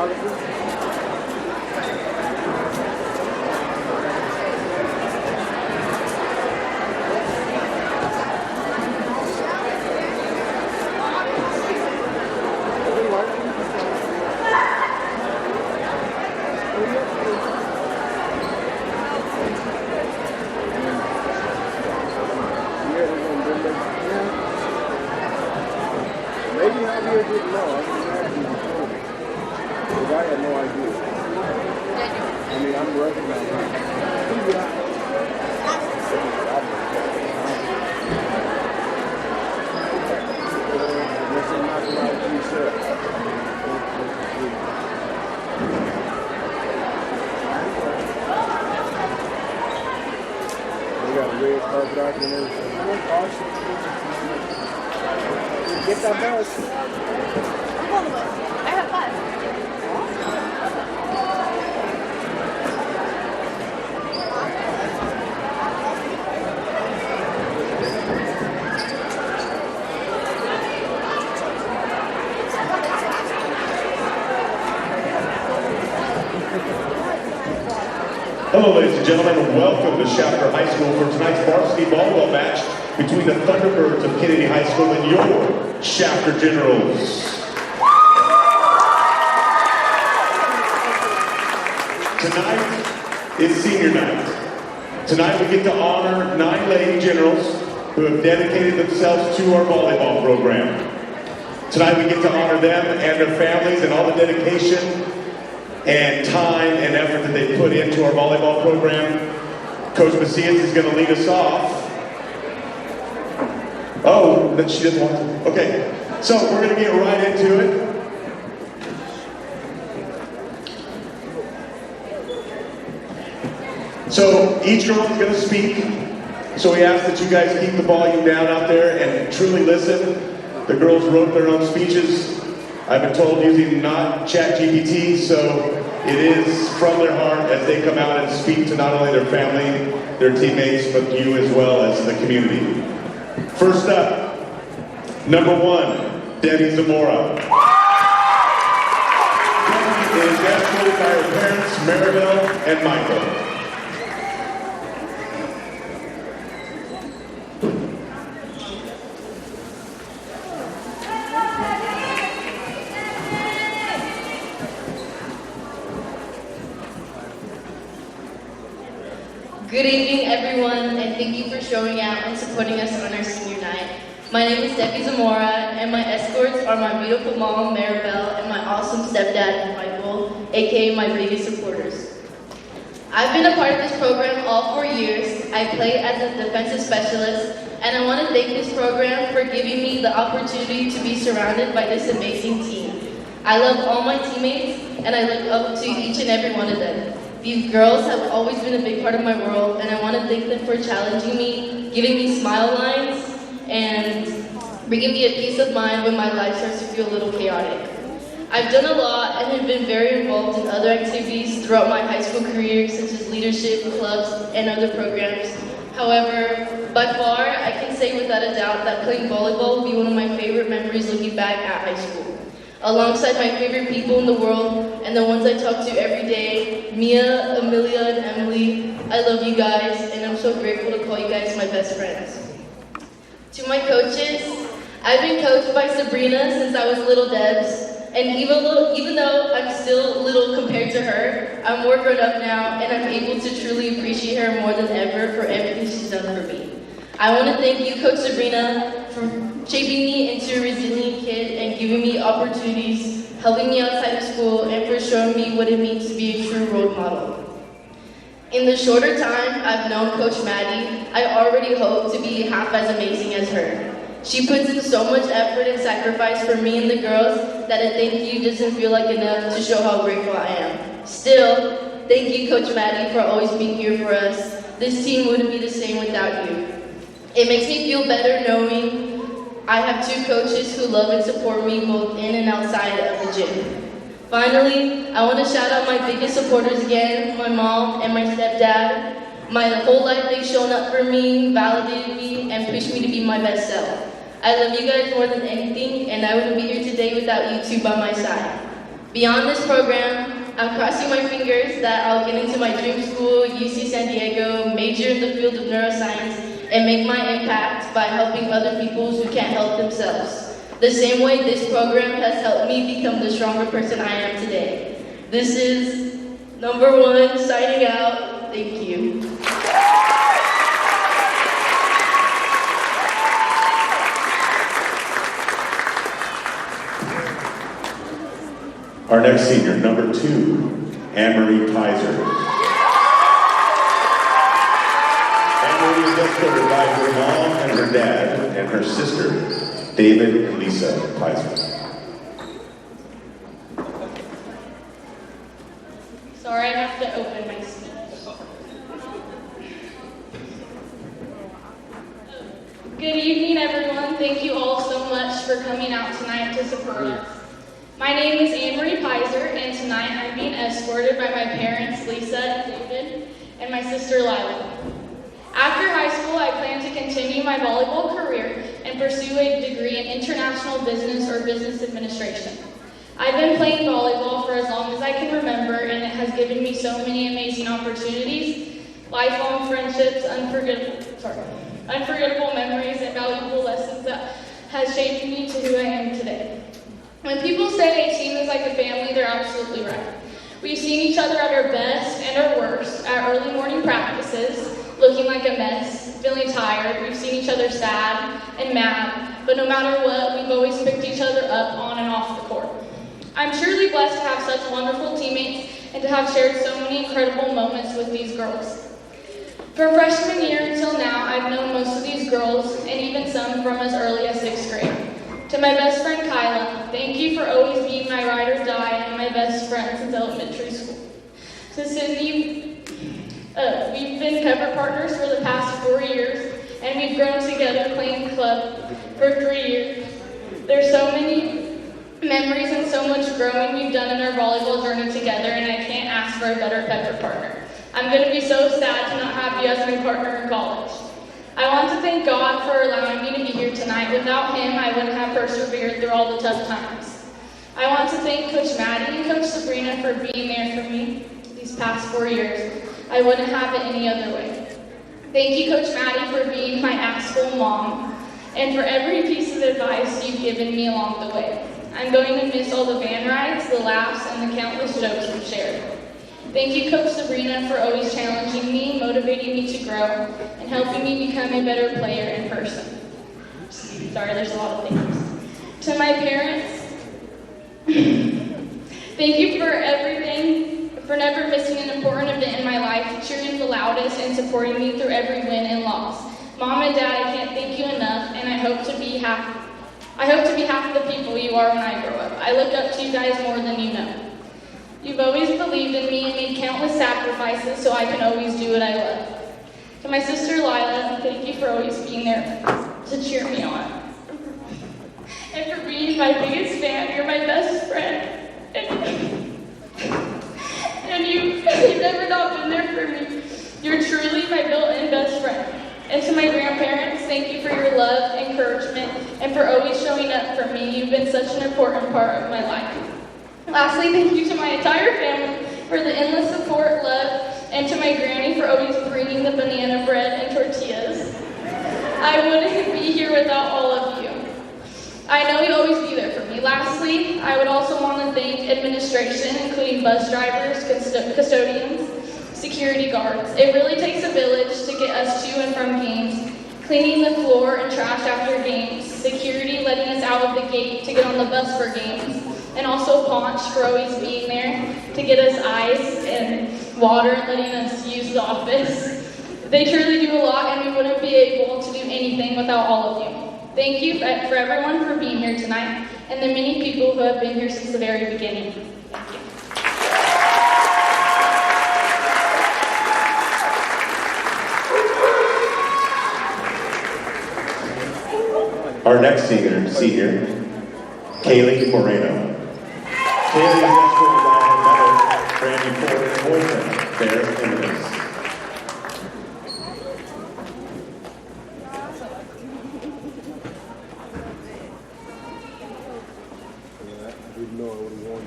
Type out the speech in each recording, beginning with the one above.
Maybe out here didn't know. I didn't imagine you told me. Because I had no idea. I mean, I'm recognizing it. They got a red carpet out there and everything. Get that bus. I'm on the bus. I have 5. Hello, ladies and gentlemen, and welcome to Shafter High School for tonight's varsity volleyball match between the Thunderbirds of Kennedy High School and your Shafter Generals. Tonight is senior night. Tonight we get to honor 9 lady generals who have dedicated themselves to our volleyball program. Tonight we get to honor them and their families and all the dedication and time and effort that they put into our volleyball program. Coach Macias is going to lead us off. Oh, but she doesn't want to. Okay, so we're going to get right into it. So each girl is going to speak. So we ask that you guys keep the volume down out there and truly listen. The girls wrote their own speeches. I've been told using not ChatGPT, so it is from their heart as they come out and speak to not only their family, their teammates, but you as well as the community. First up, number 1, Debbie Zamora. Debbie is escorted by her parents, Maribel and Michael. Good evening, everyone, and thank you for showing out and supporting us on our senior night. My name is Debbie Zamora, and my escorts are my beautiful mom, Maribel, and my awesome stepdad, Michael, aka my biggest supporters. I've been a part of this program all 4 years. I play as a defensive specialist, and I want to thank this program for giving me the opportunity to be surrounded by this amazing team. I love all my teammates, and I look up to each and every one of them. These girls have always been a big part of my world, and I want to thank them for challenging me, giving me smile lines, and bringing me a peace of mind when my life starts to feel a little chaotic. I've done a lot and have been very involved in other activities throughout my high school career, such as leadership, clubs, and other programs. However, by far, I can say without a doubt that playing volleyball will be one of my favorite memories looking back at high school. Alongside my favorite people in the world and the ones I talk to every day, Mia, Amelia, and Emily, I love you guys, and I'm so grateful to call you guys my best friends. To my coaches, I've been coached by Sabrina since I was Little Debs, and even though I'm still little compared to her, I'm more grown up now, and I'm able to truly appreciate her more than ever for everything she's done for me. I want to thank you, Coach Sabrina, for shaping me into a resilient kid and giving me opportunities, helping me outside of school, and for showing me what it means to be a true role model. In the shorter time I've known Coach Maddie, I already hope to be half as amazing as her. She puts in so much effort and sacrifice for me and the girls that a thank you doesn't feel like enough to show how grateful I am. Still, thank you, Coach Maddie, for always being here for us. This team wouldn't be the same without you. It makes me feel better knowing I have 2 coaches who love and support me both in and outside of the gym. Finally, I want to shout out my biggest supporters again, my mom and my stepdad. My whole life they've shown up for me, validated me, and pushed me to be my best self. I love you guys more than anything, and I wouldn't be here today without you 2 by my side. Beyond this program, I'm crossing my fingers that I'll get into my dream school, UC San Diego, major in the field of neuroscience, and make my impact by helping other people who can't help themselves. The same way this program has helped me become the stronger person I am today. This is number 1, signing out. Thank you. Our next senior, number 2, Anne-Marie Pizer. Anne-Marie is escorted by her mom and her dad and her sister, David and Lisa Pizer. Sorry, I have to open my speech. Good evening, everyone. Thank you all so much for coming out tonight to support us. My name is Anne-Marie Pizer, and tonight I'm being escorted by my parents, Lisa and David, and my sister, Lila. After high school, I plan to continue my volleyball career and pursue a degree in international business or business administration. I've been playing volleyball for as long as I can remember, and it has given me so many amazing opportunities, lifelong friendships, unforgettable memories, and valuable lessons that has shaped me to who I am today. When people say a team is like a family, they're absolutely right. We've seen each other at our best and our worst, at early morning practices, looking like a mess, feeling tired. We've seen each other sad and mad, but no matter what, we've always picked each other up on and off the court. I'm truly blessed to have such wonderful teammates and to have shared so many incredible moments with these girls. From freshman year until now, I've known most of these girls, and even some from as early as 6th grade. To my best friend Kyla, thank you for always being my ride or die and my best friend since elementary school. To Sydney, we've been cover partners for the past 4 years, and we've grown together playing club for 3 years. There's so many memories and so much growing we've done in our volleyball journey together, and I can't ask for a better cover partner. I'm going to be so sad to not have you as my partner in college. I want to thank God for allowing me to be here tonight. Without Him, I wouldn't have persevered through all the tough times. I want to thank Coach Maddie and Coach Sabrina for being there for me these past 4 years. I wouldn't have it any other way. Thank you, Coach Maddie, for being my at-school mom and for every piece of advice you've given me along the way. I'm going to miss all the van rides, the laughs, and the countless jokes we've shared. Thank you, Coach Sabrina, for always challenging me, motivating me to grow, and helping me become a better player in person. Sorry, there's a lot of things. To my parents, thank you for everything, for never missing an important event in my life, cheering the loudest, and supporting me through every win and loss. Mom and Dad, I can't thank you enough, and I hope to be half of the people you are when I grow up. I look up to you guys more than you know. You've always believed in me and made countless sacrifices so I can always do what I love. To my sister Lila, thank you for always being there to cheer me on. And for being my biggest fan, you're my best friend. And you've never not been there for me. You're truly my built-in best friend. And to my grandparents, thank you for your love, encouragement, and for always showing up for me. You've been such an important part of my life. Lastly, thank you to my entire family for the endless support, love, and to my granny for always bringing the banana bread and tortillas. I wouldn't be here without all of you. I know you'll always be there for me. Lastly, I would also want to thank administration, including bus drivers, custodians, security guards. It really takes a village to get us to and from games, cleaning the floor and trash after games, security letting us out of the gate to get on the bus for games, and also Paunch for always being there to get us ice and water and letting us use the office. They truly do a lot, and we wouldn't be able to do anything without all of you. Thank you for everyone for being here tonight, and the many people who have been here since the very beginning. Thank you. Our next senior, Kaylee Moreno. Kaylee is escorted by her mother, Brandy Ford, and boyfriend, Bear Jimenez.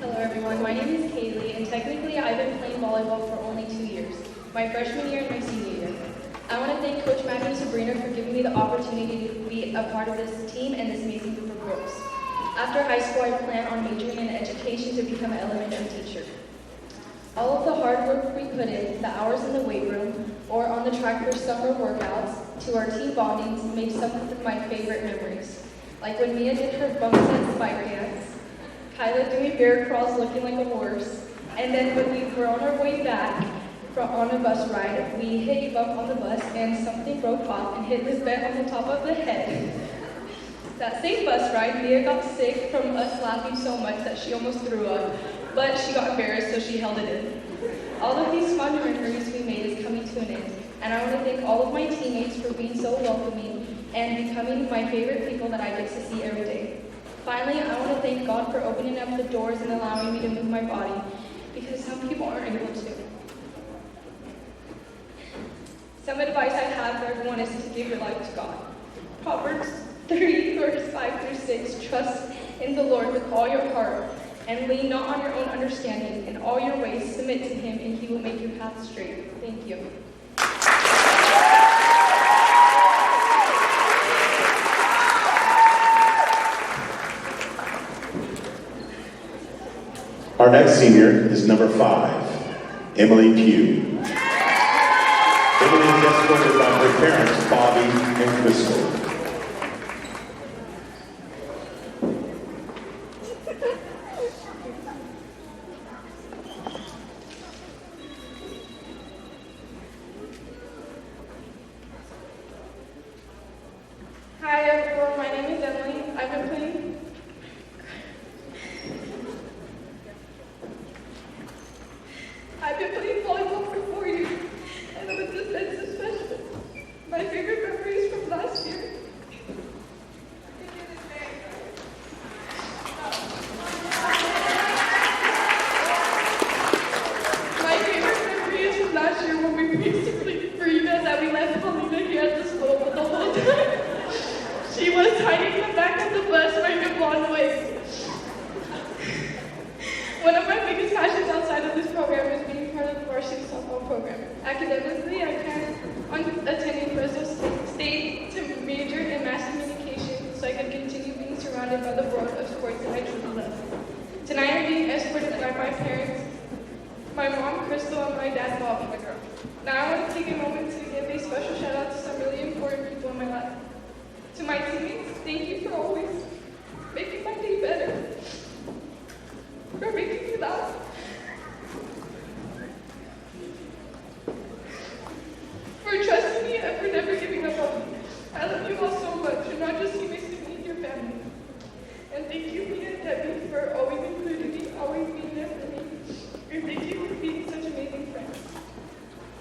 Hello everyone, volleyball for only 2 years, my freshman year and my senior year. I want to thank Coach Matthew and Sabrina for giving me the opportunity to be a part of this team and this amazing group of girls. After high school, I plan on majoring in education to become an elementary teacher. All of the hard work we put in, the hours in the weight room, or on the track for summer workouts, to our team bondings, made some of my favorite memories. Like when Mia did her bump set spike dance, Kyla doing bear crawls looking like a horse, and then when we were on our way back on a bus ride, we hit a bump on the bus and something broke off and hit Lisbeth on the top of the head. That same bus ride, Mia got sick from us laughing so much that she almost threw up, but she got embarrassed, so she held it in. All of these fun memories we made is coming to an end, and I want to thank all of my teammates for being so welcoming and becoming my favorite people that I get to see every day. Finally, I want to thank God for opening up the doors and allowing me to move my body, because some people aren't able to. Some advice I have for everyone is to give your life to God. Proverbs 30, verses 5 through 6, trust in the Lord with all your heart, and lean not on your own understanding. In all your ways, submit to Him, and He will make your path straight. Thank you. Our next senior is number 5, Emily Pugh. Emily is escorted by her parents, Bobby and Crystal. Hi everyone, my name is Emily. I've been playing volleyball for 4 years, and I was suspended as freshman. My favorite memories from last year. My favorite memory is from last year when we basically agreed that we left Paulina here at the school the whole time. She was hiding in the back of the bus wearing a blonde wig. One of my biggest passions outside of this program is being part of the varsity softball program. Academically, I plan on attending Fresno State to major in mass communication so I can continue being surrounded by the world of sports that I truly love. Tonight I'm being escorted by my parents, my mom, Crystal, and my dad, Bobby. Now I want to take a moment to give a special shout out to some really important people in my life. To my teammates, thank you for always making my day better, for making me laugh, for trusting me and for never giving up on me. I love you all so much. You're not just teammates to me, you're family. And thank you, Mia and Debbie, for always including me, always being there for me. And thank you for being such amazing friends.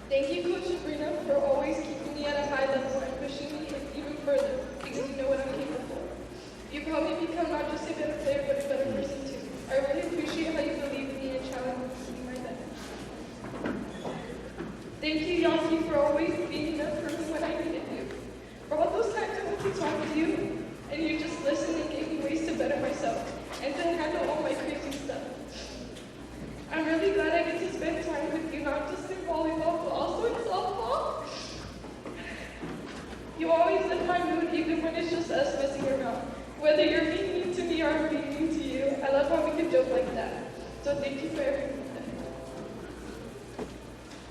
Thank you, Coach Sabrina, for always keeping me at a high level and pushing me even further, because you know what I'm capable of. You've helped me become not just a better player, but a better person too. I really appreciate how you believe in me and challenge me to be my best. Thank you, Yossi, for always being there for me when I needed you. For all those times I went to talk to you, and you just listened and gave me ways to better myself, and to handle all my crazy stuff. I'm really glad I get to spend time with you, not just in volleyball, but also in softball. You always lift my mood even when it's just us messing around. Whether you're being mean to me or I'm being mean to you, I love how we can joke like that. So thank you for everything.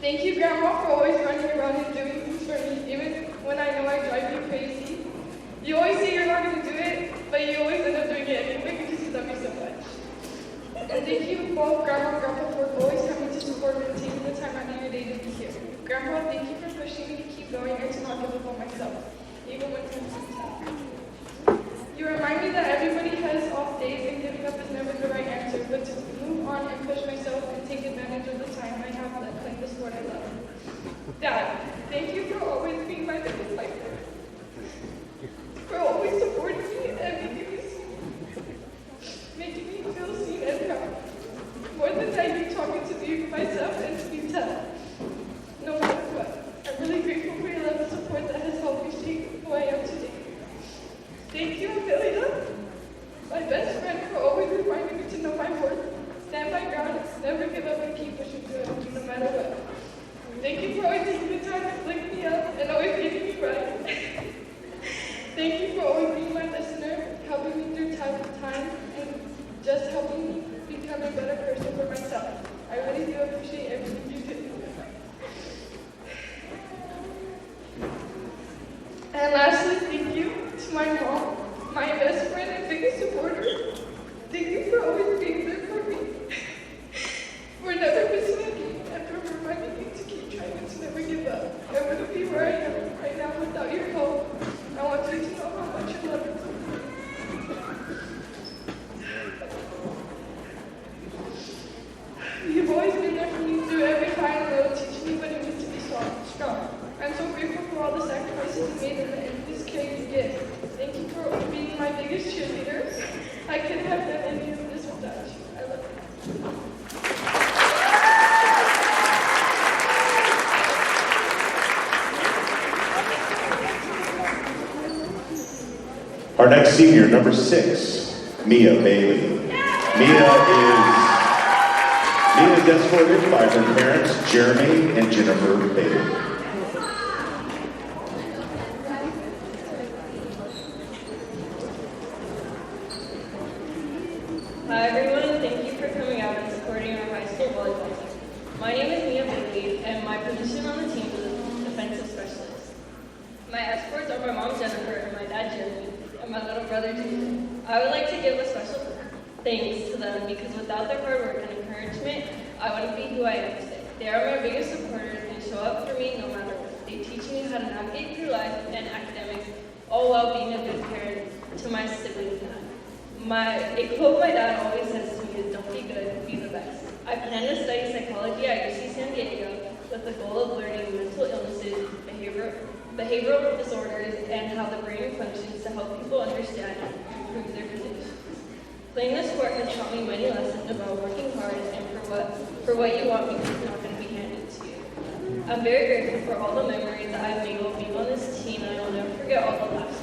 Thank you, Grandma, for always running around and doing things for me, even when I know I drive you crazy. You always say you're not going to do it, but you always end up doing it anyway because you love me so much. And thank you both, Grandma and Grandpa, for always coming to support me and taking the time out of your day to be here. Grandpa, thank you for pushing me to keep going and to not give up on myself, even when times are tough. You remind me that everybody has off days and giving up is never the right answer, but to move on and push myself and take advantage of the time I have left playing the sport I love. Dad, thank you for always being my biggest fighter, for always supporting me and making me feel seen and proud. More than that, you taught me to be myself and to be tough, no matter what. I'm really grateful for your love and support that has helped me shape who I am today. Thank you, Amelia, my best friend, for always reminding me to know my worth, stand my ground, never give up, and keep pushing through it, no matter my mom, my best friend and biggest supporter, thank you for always being there for me. For never missing a game and for reminding me to keep trying and to never give up. I wouldn't be where I am right now without your help. I want you to know how much you love me. You've always been there for me through every high and low, teaching me what it means to be strong. I'm so grateful for all the sacrifices you made and the endless care you give. Thank you for being my biggest cheerleader. I couldn't have done any of this without you. I love you. Our next senior, number 6, Mia Bailey. Mia is escorted by her parents, Jeremy and Jennifer Bailey. Hi everyone, thank you for coming out and supporting our high school volleyball team. My name is Mia Bailey and my position on the team is defensive specialist. My escorts are my mom Jennifer and my dad Jeremy and my little brother Jason. I would like to give a special thanks to them because without their hard work and encouragement, I wouldn't be who I am today. They are my biggest supporters and show up for me no matter what. They teach me how to navigate through life and academics, all while being a good parent to my siblings and a quote my dad always says to me is, "Don't be good, be the best." I plan to study psychology at UC San Diego with the goal of learning mental illnesses, behavioral disorders, and how the brain functions to help people understand and improve their conditions. Playing this sport has taught me many lessons about working hard and for what you want because it's not going to be handed to you. I'm very grateful for all the memories that I've made while being on this team, and I will never forget all the laughs.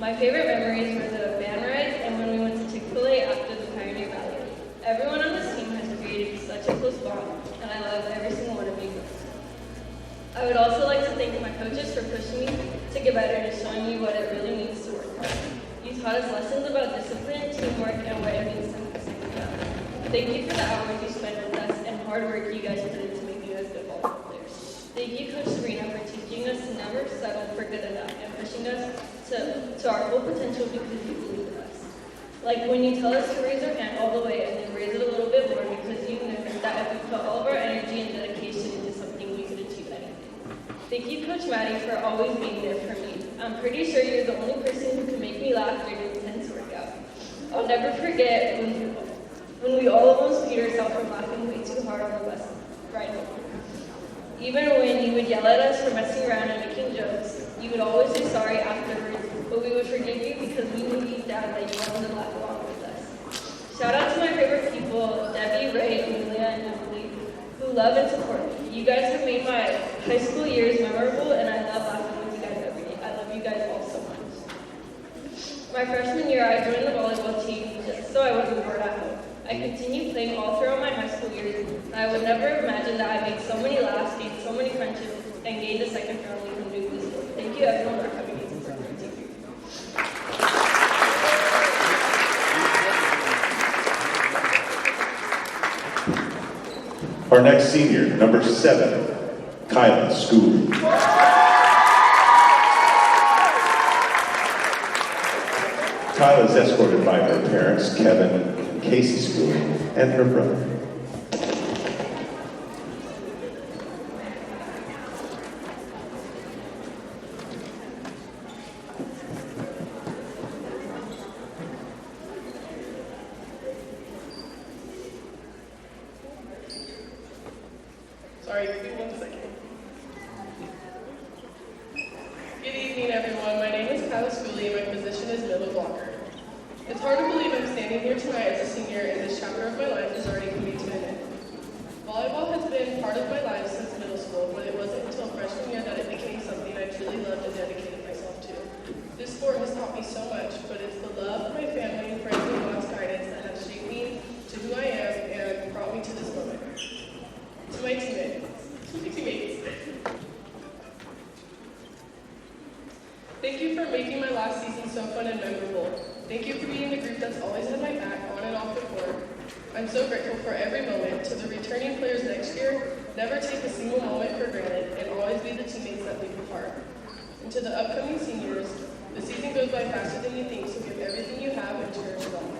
My favorite memories were the band rides and when we went to Chick-fil-A after the Pioneer Valley. Everyone on this team has created such a close bond, and I love every single one of you. I would also like to thank my coaches for pushing me to get better and showing me what it really means to work hard. You taught us lessons about discipline, teamwork, and what it means to succeed. Thank you for the hours you spent with us and hard work you guys put into making us good volleyball players. Thank you, Coach Serena, for teaching us to never settle for good enough and pushing us to our full potential because you believe in us. Like when you tell us to raise our hand all the way and then raise it a little bit more because you knew that if we put all of our energy and dedication into something, we could achieve anything. Thank you, Coach Maddie, for always being there for me. I'm pretty sure you're the only person who can make me laugh during an intense workout. I'll never forget when we all almost beat ourselves from laughing way too hard on the bus ride home. Even when you would yell at us for messing around and making jokes, you would always say sorry afterwards, but we would forgive you because we knew deep down that you wanted to laugh along with us. Shout out to my favorite people, Debbie, Ray, Amelia, and Emily, who love and support me. You guys have made my high school years memorable, and I love laughing with you guys every day. I love you guys all so much. My freshman year, I joined the volleyball team just so I wasn't bored at home. I continued playing all throughout my high school years, and I would never have imagined that I made so many laughs, gained so many friendships, and gained a second family from doing this work. Thank you everyone for coming in to support my team. Our next senior, number 7, Kyla Schooley. Kyla is escorted by her parents, Kevin and Casey Schooley, and her brother. Sorry, give me 1 second. Good evening, everyone. My name is Kyla Schooley, and my position is middle blocker. It's hard to believe I'm standing here tonight as a senior, and this chapter of my life is already coming to an end. Volleyball has been part of my life since middle school, but it wasn't until freshman year that it became something I truly loved and dedicated myself to. This sport has taught me so much, but it's the love of my family, friends, and God's guidance that have shaped me to who I am and brought me to this moment. To my teammates. Thank you for making my last season so fun and memorable. Thank you for being the group that's always had my back on and off the court. I'm so grateful for every moment. To the returning players next year, never take a single moment for granted and always be the teammates that leave apart. And to the upcoming seniors, The season goes by faster than you think, so give everything you have and cherish it all.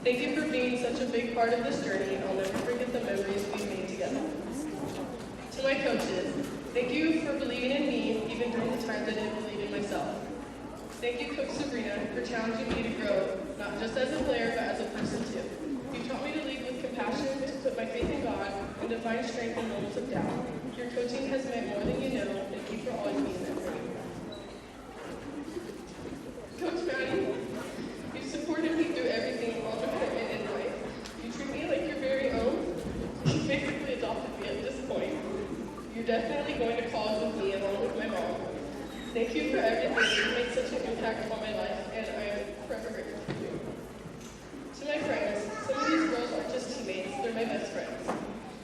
Thank you for being such a big part of this journey. I'll never forget the memories we've made together. To my coaches, thank you for believing in me, even during the times I didn't believe in myself. Thank you, Coach Sabrina, for challenging me to grow, not just as a player, but as a person too. You taught me to lead with compassion, to put my faith in God, and to find strength in moments of doubt. Your coaching has meant more than you know. Thank you for always being there for me. Coach Maddie, you supported me through everything on the court and in life. You treat me like your very own. You basically adopted me at this point. You're definitely going to college with me along with my mom. Thank you for everything. You made such an impact on my life, and I am forever grateful for you. To my friends, some of these girls aren't just teammates, they're my best friends.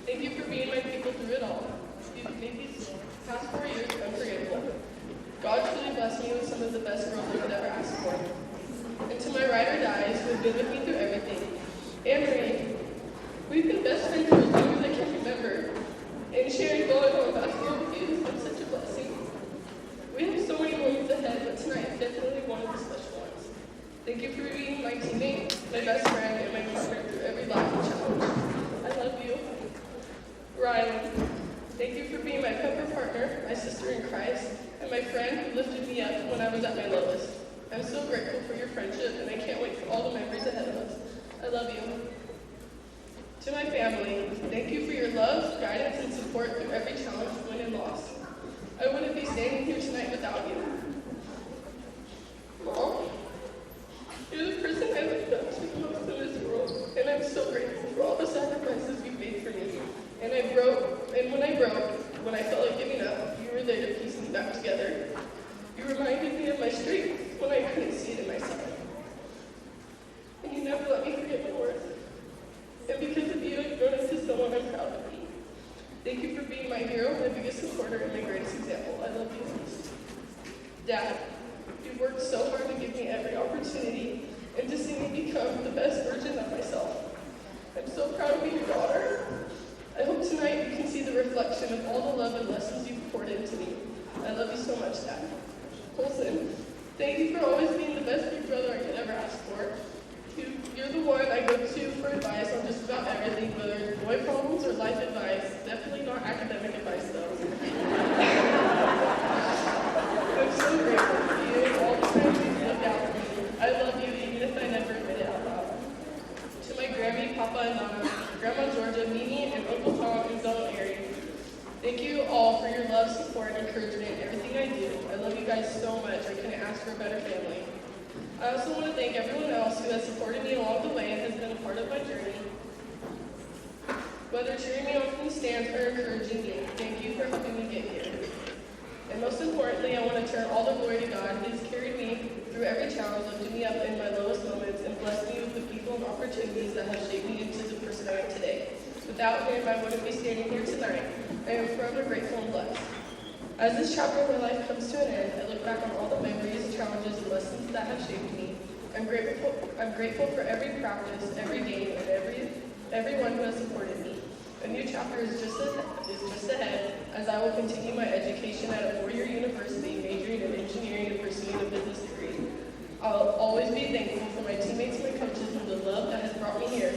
Thank you for being my people through it all. You've made these past 4 years unforgettable. God truly blessed me with some of the best girls I could ever ask for. And to my ride or dies who have been with me through everything, Anne-Marie, we've been best friends for as long as I can remember. And sharing volleyball and basketball with you has been such a blessing. We have so many moments ahead, but tonight is definitely one of the special ones. Thank you for being my teammate, my best friend, and my partner through every life challenge. I love you. Ryan, thank you for being my pepper partner, my sister in Christ, and my friend who lifted me up when I was at my lowest. I'm so grateful for your friendship, and I can't wait for all the memories ahead of us. I love you. To my family, thank you for your love, guidance, and support through every challenge, win and loss. I wouldn't be standing here tonight without you. Mom, you're the person I look up to the most in this world, and I'm so grateful for all the sacrifices you've made for me. And when I felt like giving up, you were there to piece me back together. You reminded me of my strength when I couldn't see it in myself. And you never let me forget my worth. And because of you, I've grown into someone I'm proud to be. Thank you for being my hero, my biggest supporter, and my greatest example. I love you. Dad, you've worked so hard to give me every opportunity and to see me become the best version of myself. I'm so proud to be your daughter. I hope tonight you can see the reflection of all the love and lessons you've poured into me. I love you so much, Dad. Colson, thank you for always being the best big brother I could ever ask for. You're the one I go to for advice on just about everything, whether it's boy problems or life advice. Definitely not academic advice, though. I'm so grateful for you and all the times you've looked out for me. I love you even if I never admit it out loud. To my Grammy, Papa, and Nana, Grandma Georgia, Mimi, and Uncle Tom, and Zone Airy, thank you all for your love, support, encouragement, and everything I do. I love you guys so much. I couldn't ask for a better family. I also want to thank everyone else who has supported me along the way and has been a part of my journey. Whether cheering me on from the stands or encouraging me, thank you for helping me get here. And most importantly, I want to turn all the glory to God who has carried me through every challenge, lifted me up in my lowest moments, and blessed me with the people and opportunities that have shaped me into the person I am today. Without him, I wouldn't be standing here tonight. I am forever grateful and blessed. As this chapter of my life comes to an end, I look back on all the memories, challenges, and lessons that have shaped me. I'm grateful for every practice, every game, and everyone who has supported me. A new chapter is just ahead, as I will continue my education at a 4-year university, majoring in engineering and pursuing a business degree. I'll always be thankful for my teammates and my coaches and the love that has brought me here.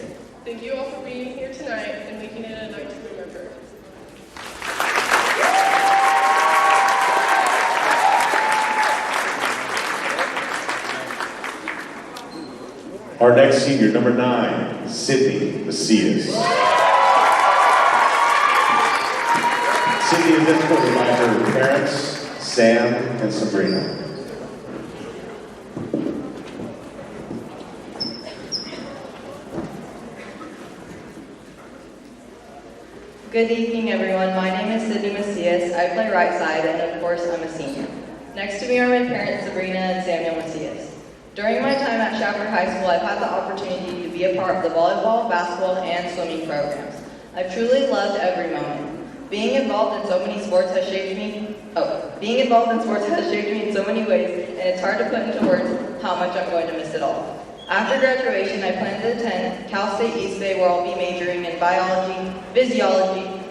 Thank you all for being here tonight and making it a night to remember. Our next senior, number 9, Sydney Macias. Sydney is escorted by her parents, Sam and Sabrina. Good evening, everyone. My name is Sydney Macias. I play right side, and of course, I'm a senior. Next to me are my parents, Sabrina and Samuel Macias. During my time at Shafter High School, I've had the opportunity to be a part of the volleyball, basketball, and swimming programs. I've truly loved every moment. Being involved in so many sports has shaped me. Being involved in sports has shaped me in so many ways, and it's hard to put into words how much I'm going to miss it all. After graduation, I plan to attend Cal State East Bay, where I'll be majoring in biology, physiology.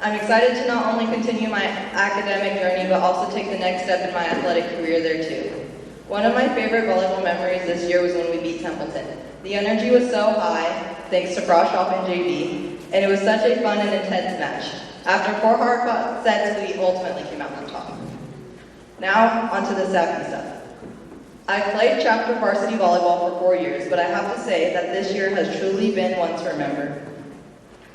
I'm excited to not only continue my academic journey, but also take the next step in my athletic career there too. One of my favorite volleyball memories this year was when we beat Templeton. The energy was so high, thanks to Broshoff and JB, and it was such a fun and intense match. After 4 hard-fought sets, we ultimately came out on top. Now, onto the sappy stuff. I've played chapter varsity volleyball for 4 years, but I have to say that this year has truly been one to remember.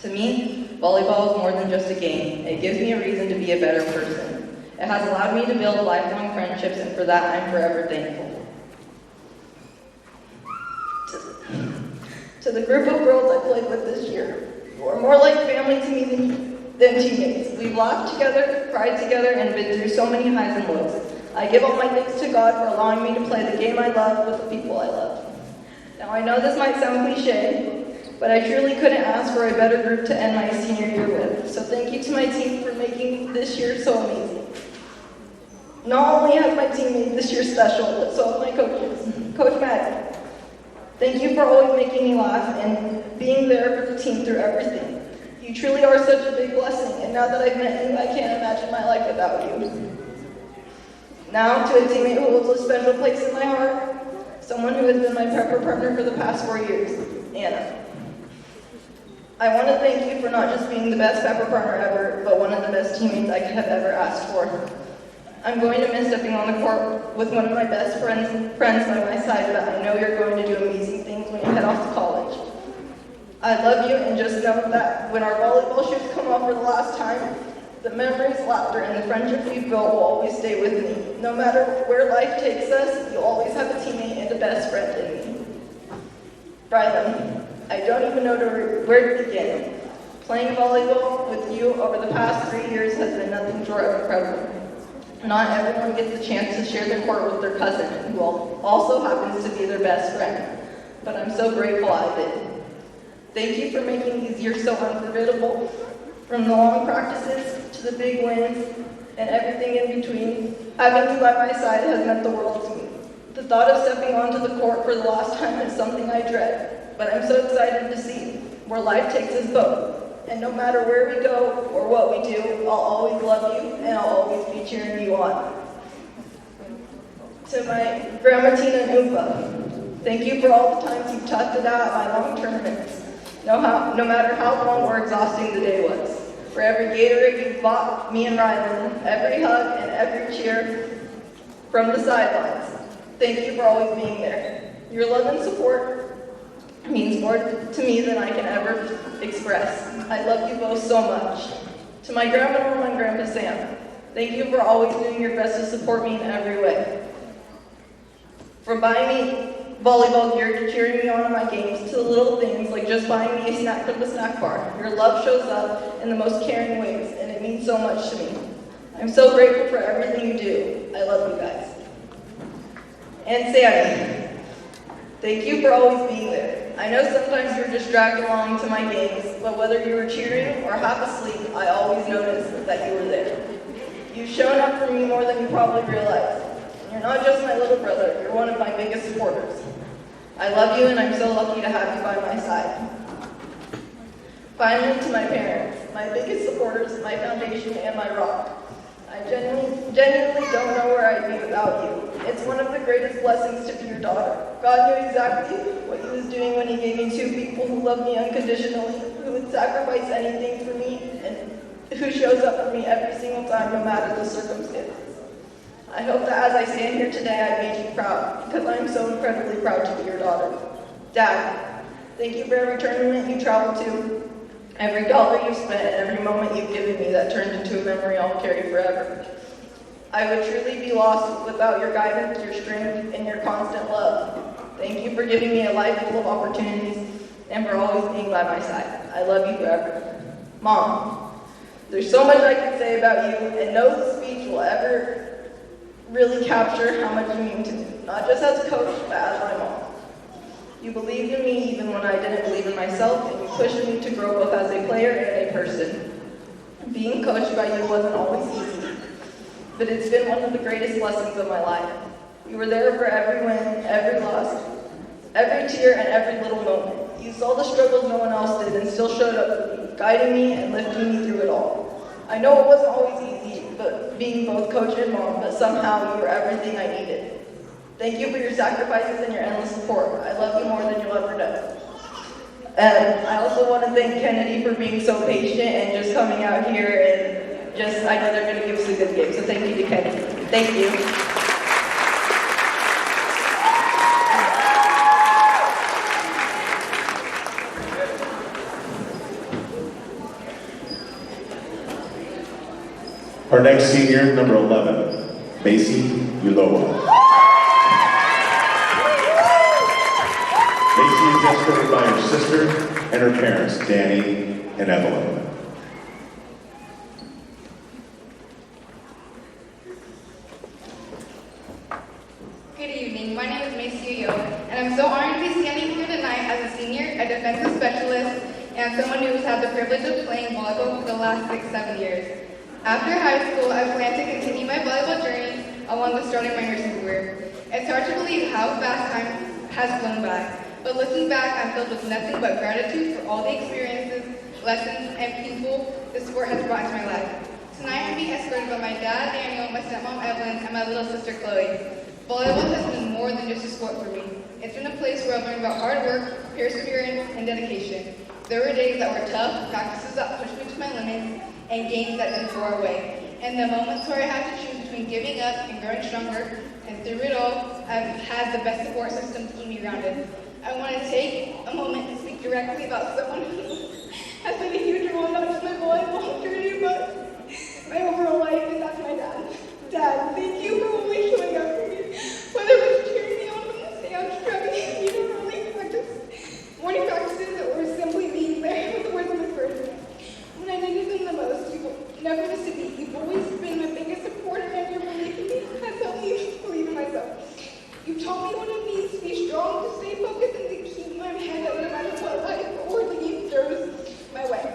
To me, volleyball is more than just a game. It gives me a reason to be a better person. It has allowed me to build lifelong friendships, and for that, I'm forever thankful. To the group of girls I played with this year, you are more like family to me than teammates. We've laughed together, cried together, and been through so many highs and lows. I give all my thanks to God for allowing me to play the game I love with the people I love. Now I know this might sound cliche, but I truly couldn't ask for a better group to end my senior year with. So thank you to my team for making this year so amazing. Not only has my team made this year special, but so have my coaches. Coach Matt, thank you for always making me laugh and being there for the team through everything. You truly are such a big blessing, and now that I've met you, I can't imagine my life without you. Now to a teammate who holds a special place in my heart, someone who has been my prepper partner for the past 4 years, Anna. I want to thank you for not just being the best pepper partner ever, but one of the best teammates I could have ever asked for. I'm going to miss stepping on the court with one of my best friends by my side, but I know you're going to do amazing things when you head off to college. I love you, and just know that when our volleyball shoes come off for the last time, the memories, laughter, and the friendship we've built will always stay with me. No matter where life takes us, you'll always have a teammate and a best friend in me. Rylan, I don't even know where to begin. Playing volleyball with you over the past 3 years has been nothing short of incredible. Not everyone gets the chance to share the court with their cousin, who also happens to be their best friend. But I'm so grateful I did. Thank you for making these years so unforgettable. From the long practices to the big wins and everything in between, having you by my side has meant the world to me. The thought of stepping onto the court for the last time is something I dread, but I'm so excited to see where life takes us both. And no matter where we go or what we do, I'll always love you and I'll always be cheering you on. To my Grandma Tina and Oompa, thank you for all the times you've toughed it out at my long tournaments. No matter how long or exhausting the day was. For every Gatorade you've bought me and Rylan, every hug and every cheer from the sidelines. Thank you for always being there. Your love and support means more to me than I can ever express. I love you both so much. To my Grandma Norma and Grandpa Sam, thank you for always doing your best to support me in every way. From buying me volleyball gear to cheering me on in my games to the little things like just buying me a snack from the snack bar. Your love shows up in the most caring ways, and it means so much to me. I'm so grateful for everything you do. I love you guys. And Sammy, thank you for always being there. I know sometimes you're just dragged along to my games, but whether you were cheering or half asleep, I always noticed that you were there. You've shown up for me more than you probably realize. You're not just my little brother, you're one of my biggest supporters. I love you and I'm so lucky to have you by my side. Finally, to my parents, my biggest supporters, my foundation, and my rock. I genuinely don't know where I'd be without you. It's one of the greatest blessings to be your daughter. God knew exactly what he was doing when he gave me 2 people who love me unconditionally, who would sacrifice anything for me, and who shows up for me every single time, no matter the circumstances. I hope that as I stand here today, I made you proud, because I'm so incredibly proud to be your daughter. Dad, thank you for every tournament you traveled to, every dollar you've spent, and every moment you've given me that turned into a memory I'll carry forever. I would truly be lost without your guidance, your strength, and your constant love. Thank you for giving me a life full of opportunities and for always being by my side. I love you forever. Mom, there's so much I could say about you, and no speech will ever really capture how much you mean to me, not just as a coach, but as my mom. You believed in me even when I didn't believe in myself, and you pushed me to grow both as a player and a person. Being coached by you wasn't always easy, but it's been one of the greatest blessings of my life. You were there for every win, every loss, every tear, and every little moment. You saw the struggles no one else did and still showed up for me, guiding me and lifting me through it all. I know it wasn't always easy, but being both coach and mom, but somehow you were everything I needed. Thank you for your sacrifices and your endless support. I love you more than you'll ever know. I also want to thank Kennedy for being so patient and just coming out here and I know they're going to give us a good game. So thank you to Kennedy. Thank you. Our next senior, number 11, Macy Uloa. Macy is escorted by her sister and her parents, Danny and Evelyn. Good evening, my name is Macy Uloa, and I'm so honored to be standing here tonight as a senior, a defensive specialist, and someone who has had the privilege of playing volleyball for the last 6-7 years. After high school, I plan to continue my volleyball journey along with starting my nursing career. It's hard to believe how fast time has flown by, but looking back, I'm filled with nothing but gratitude for all the experiences, lessons, and people this sport has brought into my life. Tonight, I'm being escorted by my dad, Daniel, my stepmom, Evelyn, and my little sister, Chloe. Volleyball has been more than just a sport for me. It's been a place where I've learned about hard work, perseverance, and dedication. There were days that were tough, practices that pushed me to my limits, and games that didn't go our way. And the moments where I had to choose between giving up and growing stronger, and through it all, I've had the best support system to keep me grounded. I want to take a moment to speak directly about someone who has been a huge role not just my volleyball journey, but my overall life, and that's my dad. Dad, thank you for always showing up for me. Whether it was cheering me on from the stands, scrubbing me to early practice, morning practices, or simply being there with the words of encouragement. When I needed them the most, you've never missed a beat. You've always been my biggest supporter, and your belief in me has helped me believe in myself. You've taught me what it means to be strong, to stay focused, and to keep my head up no matter what life or the game throws my way.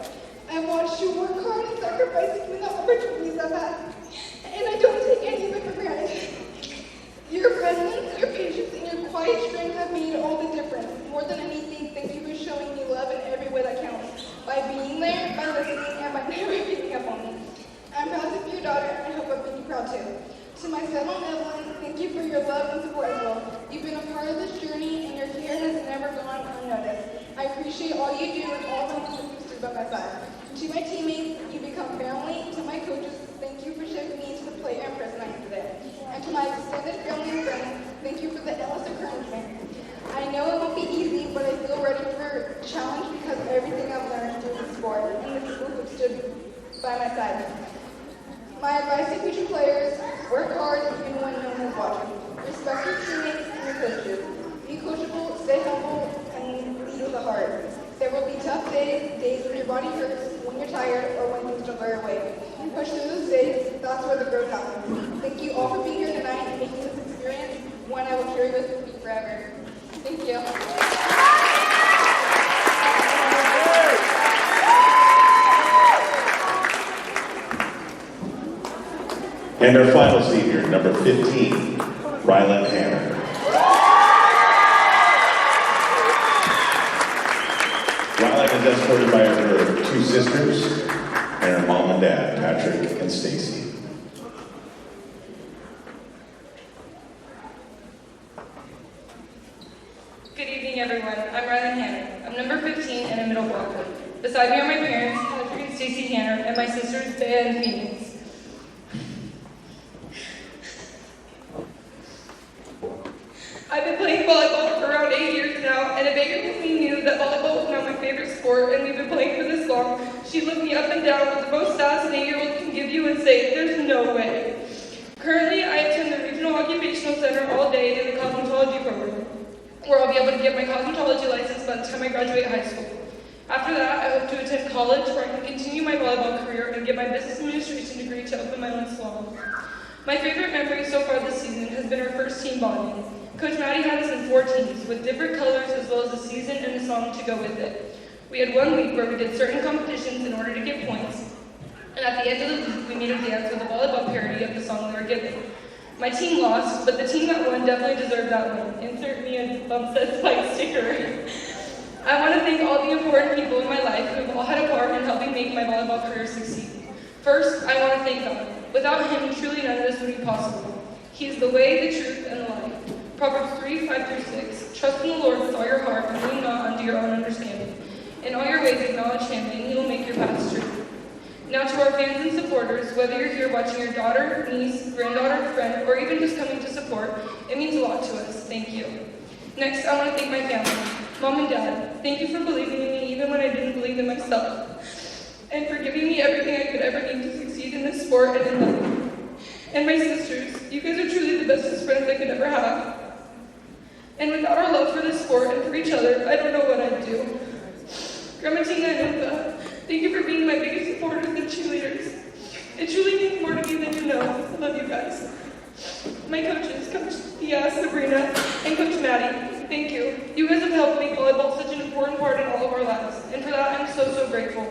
I've watched you work hard and sacrifice to win the opportunities I've had, and I don't take any of it for granted. Your presence, your patience, and your quiet strength have made all the difference. More than anything, thank you for showing me love in every way that counts. By being there, by listening, and by never giving up on me. I'm proud to be your daughter, and I hope I make you proud too. To my stepmom, Evelyn, thank you for your love and support as well. You've been a part of this journey, and your care has never gone unnoticed. I appreciate all you do and all the moments you stood by my side. To my teammates, you become family. To my coaches, thank you for shaping me into the player and person I am today. And to my extended family and friends, thank you for the endless encouragement. I know it won't be easy, but I feel ready for a challenge because of everything I've learned through the sport and the people who stood by my side. My advice to future players, work hard even when no one is watching. Respect your teammates and your coaches. Be coachable, stay humble, and lead with a heart. There will be tough days when your body hurts, when you're tired, or when things don't go your way. You push through those days, that's where the growth happens. Thank you all for being here tonight and making this experience one I will carry with me forever. Thank you. And our final senior, number 15, Rylan Hanner. Rylan is escorted by her two sisters and her mom and dad, Patrick and Stacy. Good evening, everyone. I'm Rylan Hanner. I'm number 15 and a middle blocker. Beside me are my parents, Patrick and Stacy Hanner, and my sisters, Bea and Phoenix. I've been playing volleyball for around 8 years now, and a bigger than me knew that volleyball was now my favorite sport, and we've been playing for this long. She looked me up and down with the most sass an 8-year-old can give you and say, there's no way. Currently, I attend the Regional Occupational Center all day in the cosmetology program, where I'll be able to get my cosmetology license by the time I graduate high school. After that, I hope to attend college where I can continue my volleyball career and get my business administration degree to open my own salon. My favorite memory so far this season has been our first team bonding. Coach Maddie had us in 4 teams with different colors as well as a season and a song to go with it. We had 1 week where we did certain competitions in order to get points, and at the end of the week we made a dance with a volleyball parody of the song we were given. My team lost, but the team that won definitely deserved that win. Insert me a bump set spike sticker. I want to thank all the important people in my life who have all had a part in helping make my volleyball career succeed. First, I want to thank God. Without Him, truly none of this would be possible. He is the way, the truth, and the life. Proverbs 3:5-6. Trust in the Lord with all your heart and lean not unto your own understanding. In all your ways acknowledge him, and he will make your paths straight. Now to our fans and supporters, whether you're here watching your daughter, niece, granddaughter, friend, or even just coming to support, it means a lot to us. Thank you. Next, I want to thank my family. Mom and Dad, thank you for believing in me even when I didn't believe in myself, and for giving me everything I could ever need to succeed in this sport and in life. And my sisters, you guys are truly the bestest friends I could ever have. And without our love for this sport and for each other, I don't know what I'd do. Grandma Tina and Opa, thank you for being my biggest supporters and cheerleaders. It truly means more to me than you know. I love you guys. My coaches, Coach Thea, Sabrina, and Coach Maddie, thank you. You guys have helped make volleyball such an important part in all of our lives, and for that I'm so grateful.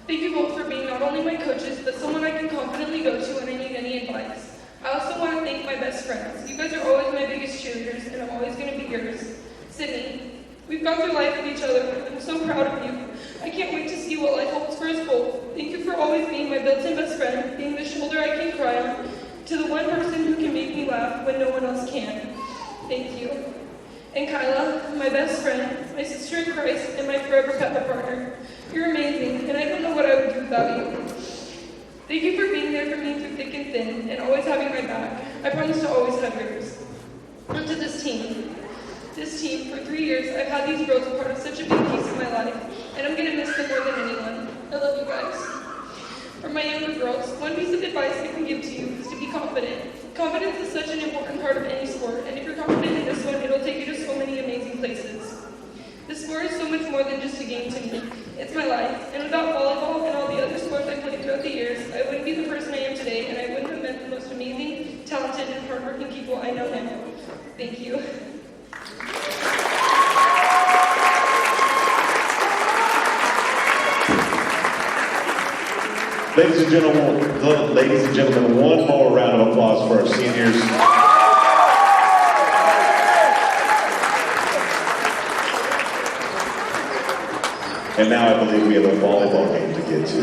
Thank you both for being not only my coaches, but someone I can confidently go to when I need any advice. I also want to thank my best friends. You guys are always my biggest cheerleaders, and I'm always going to be yours. Sydney, we've gone through life with each other. I'm so proud of you. I can't wait to see what life holds for us both. Thank you for always being my built-in best friend, being the shoulder I can cry on, to the one person who can make me laugh when no one else can. Thank you. And Kyla, my best friend, my sister in Christ, and my forever pepper partner. You're amazing, and I don't know what I would do without you. Thank you for being there for me through thick and thin, and always having my back. I promise to always have yours. On to this team. This team, for 3 years, I've had these girls a part of such a big piece of my life, and I'm going to miss them more than anyone. I love you guys. For my younger girls, one piece of advice I can give to you is to be confident. Confidence is such an important part of any sport, and if you're confident in this one, it'll take you to so many amazing places. This sport is so much more than just a game to me. It's my life, and without volleyball and all the other sports I played throughout the years, I wouldn't be the person I am today, and I wouldn't have met the most amazing, talented, and hardworking people I know now. Thank you. Ladies and gentlemen, one more round of applause for our seniors. And now I believe we have a volleyball game to get to.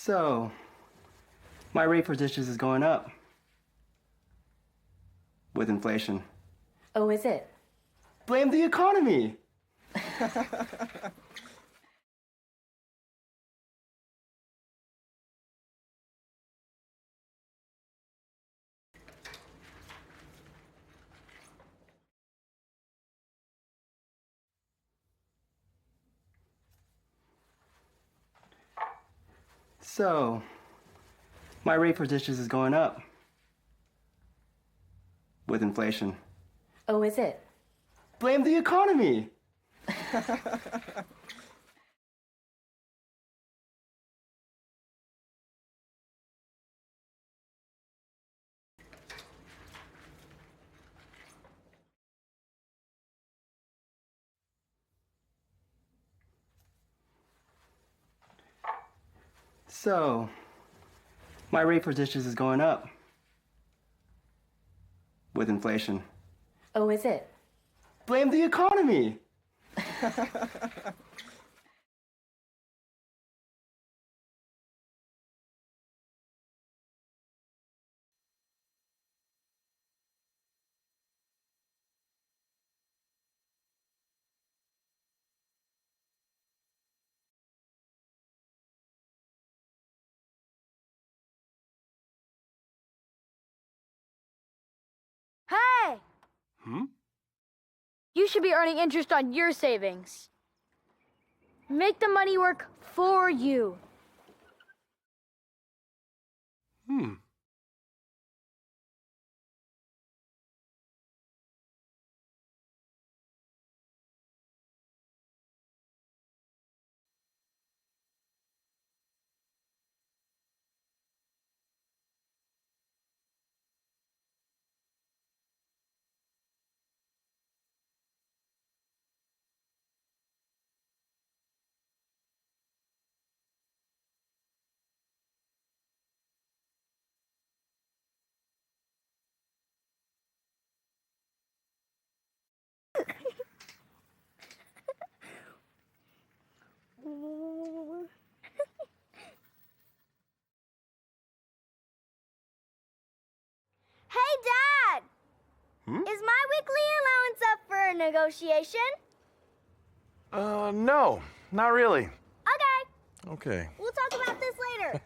So, my rate for dishes is going up with inflation. Oh, is it? Blame the economy. So, my rate for dishes is going up with inflation. Oh, is it? Blame the economy. So, my rate for dishes is going up with inflation. Oh, is it? Blame the economy. Hey! You should be earning interest on your savings. Make the money work for you. Hey, Dad! Is my weekly allowance up for negotiation? No, not really. Okay, Okay. we'll talk about this later.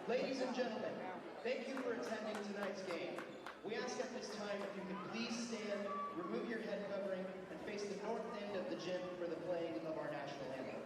Ladies and gentlemen, thank you for attending tonight's game. We ask at this time if you could please stand, remove your head covering, and face the north end of the gym for the playing of our national anthem.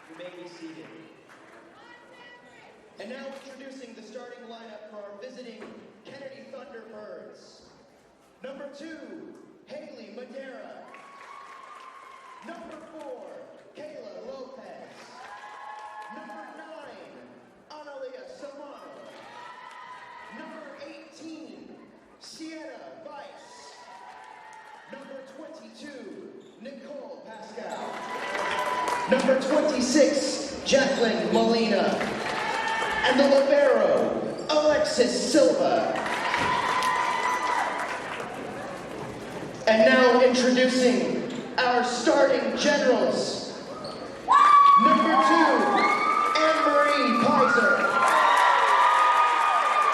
You may be seated. And now introducing the starting lineup for our visiting Kennedy Thunderbirds. Number 2, Haley Madera. Number 4, Kayla Lopez. Number 9, Analia Samano. Number 18, Sienna Weiss. Number 22, Nicole Pascal. Number 26, Jacqueline Molina. And the libero, Alexis Silva. And now introducing our starting generals. Number 2, Anne-Marie Pizer.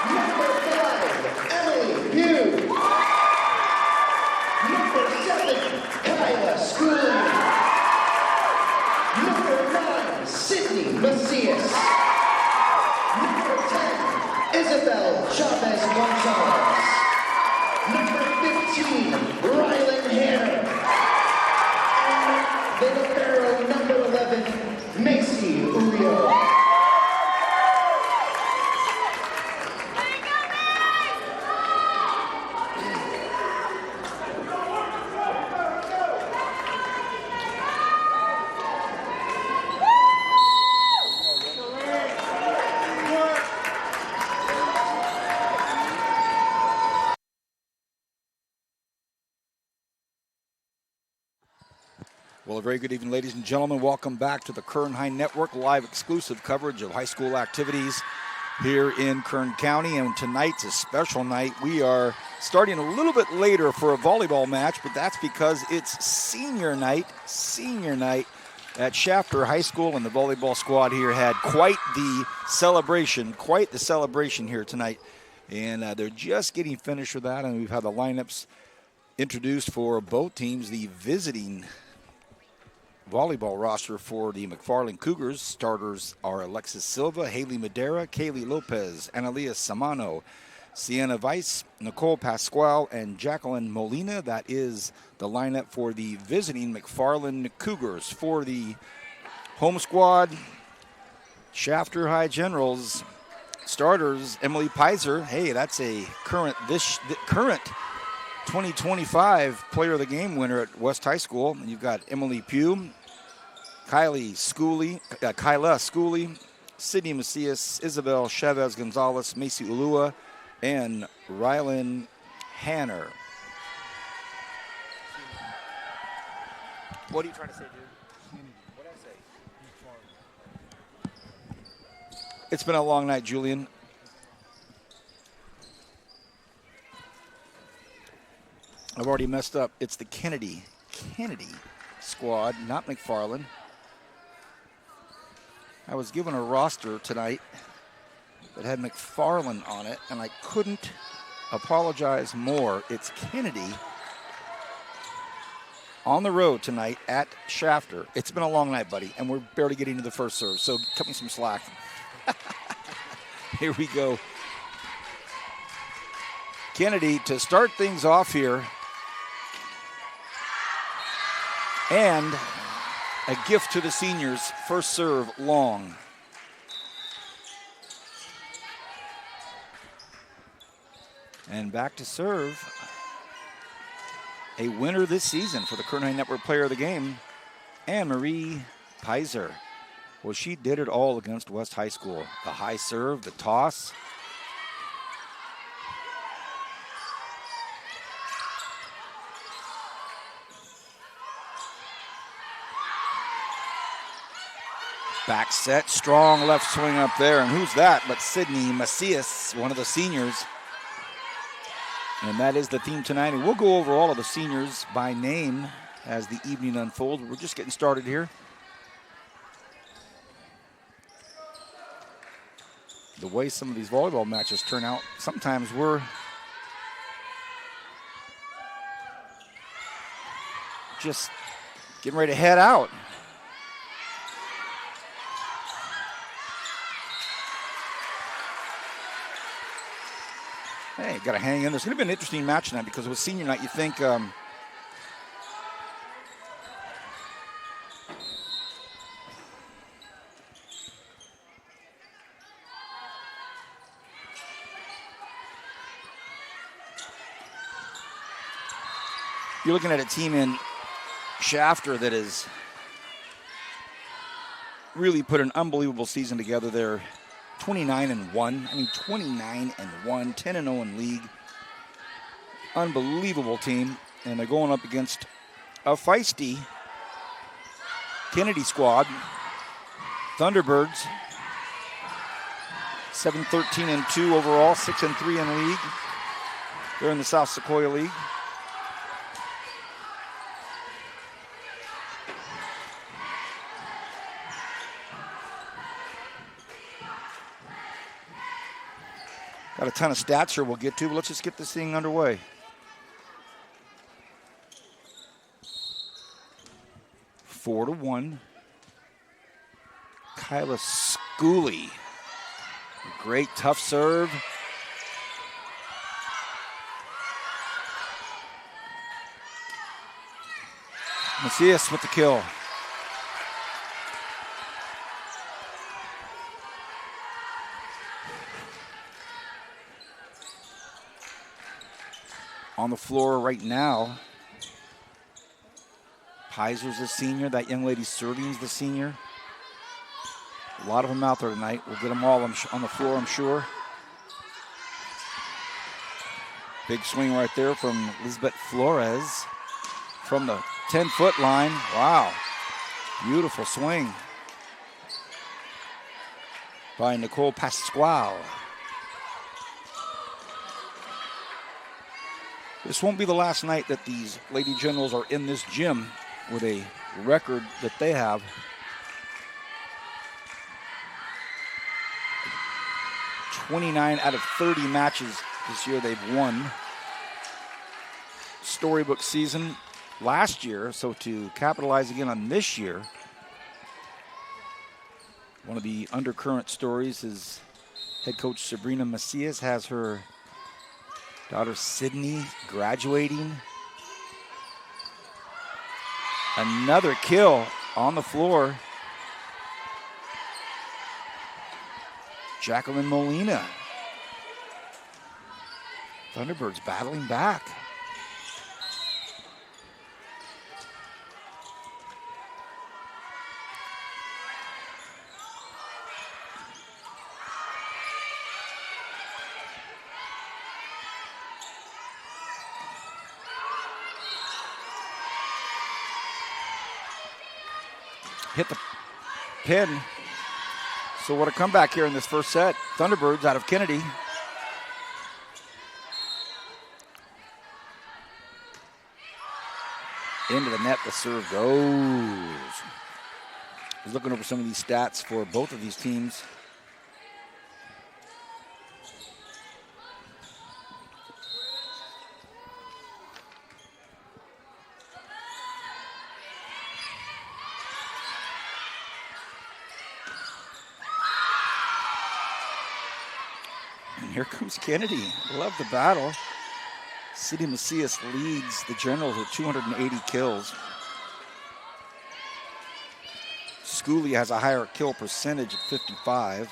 Number 5, Emily Pugh. Number 7, Kyla Schooling. Number 9, Sydney Macias. Number 10, Isabel Chavez Gonzalez. Number 15, Rylan Hanner. And the libero, number 11, Macy Urio. Well, a very good evening, ladies and gentlemen. Welcome back to the Kern High Network, live exclusive coverage of high school activities here in Kern County. And tonight's a special night. We are starting a little bit later for a volleyball match, but that's because it's senior night at Shafter High School, and the volleyball squad here had quite the celebration here tonight. And they're just getting finished with that, and we've had the lineups introduced for both teams. The visiting volleyball roster for the McFarland Cougars. Starters are Alexis Silva, Haley Madera, Kaylee Lopez, Analia Samano, Sienna Weiss, Nicole Pasquale, and Jacqueline Molina. That is the lineup for the visiting McFarland Cougars. For the home squad, Shafter High Generals. Starters, Emily Pizer. Hey, that's a current 2025 Player of the Game winner at West High School. And you've got Emily Pugh, Kyla Schooley, Sydney Macias, Isabel Chavez Gonzalez, Macy Ulua, and Rylan Hanner. What are you trying to say, dude? What did I say? It's been a long night, Julian. I've already messed up. It's the Kennedy squad, not McFarland. I was given a roster tonight that had McFarland on it, and I couldn't apologize more. It's Kennedy. on the road tonight at Shafter. It's been a long night, buddy, and we're barely getting to the first serve, so cut me some slack. Here we go. Kennedy to start things off here. And a gift to the seniors. First serve, long. And back to serve. A winner this season for the Kern High Network Player of the Game, Anne-Marie Pizer. Well, she did it all against West High School. The high serve, the toss. Back set, strong left swing up there. And who's that but Sydney Macias, one of the seniors. And that is the theme tonight. And we'll go over all of the seniors by name as the evening unfolds. We're just getting started here. The way some of these volleyball matches turn out, sometimes we're just getting ready to head out. Hey, got to hang in. There's going to be an interesting match tonight because with senior night, you think you're looking at a team in Shafter that has really put an unbelievable season together. They're 29-1. I mean, 29-1, 10-0 in league. Unbelievable team. And they're going up against a feisty Kennedy squad. Thunderbirds, 7-13-2 overall, 6-3 in league. They're in the South Sequoia League. Got a ton of stats here we'll get to, but let's just get this thing underway. Four to 1. Kyla Schooley. Great tough serve. Macias with the kill. On the floor right now, Pizer's the senior. That young lady serving's the senior. A lot of them out there tonight. We'll get them all on the floor, I'm sure. Big swing right there from Lisbeth Flores from the 10-foot line. Wow, beautiful swing by Nicole Pasquale. This won't be the last night that these Lady Generals are in this gym with a record that they have. "29 out of 30 matches this year they've won. Storybook season last year, so to capitalize again on this year, one of the undercurrent stories is head coach Sabrina Macias has her daughter Sydney graduating. Another kill on the floor. Jacqueline Molina. Thunderbirds battling back. Hit the pin. So what a comeback here in this first set. Thunderbirds out of Kennedy. Into the net, the serve goes. I was looking over some of these stats for both of these teams. here comes Kennedy. Love the battle. City Macias leads the Generals with 280 kills. Schooley has a higher kill percentage at 55.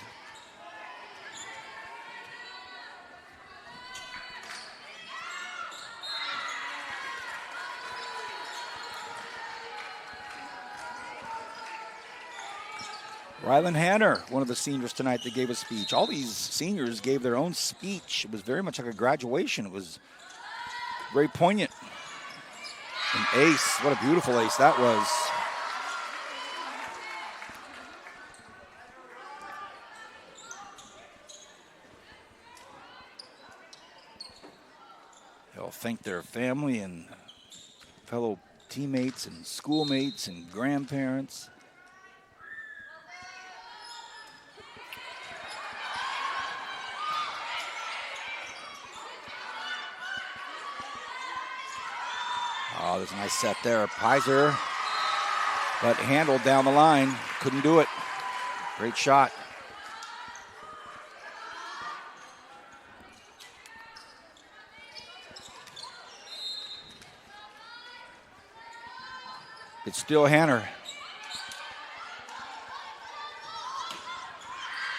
Rylan Hanner, one of the seniors tonight that gave a speech. All these seniors gave their own speech. It was very much like a graduation. It was very poignant. An ace, what a beautiful ace that was. They'll thank their family and fellow teammates and schoolmates and grandparents. Oh, there's a nice set there. Pizer, but handled down the line. Couldn't do it. Great shot. It's still Hanner.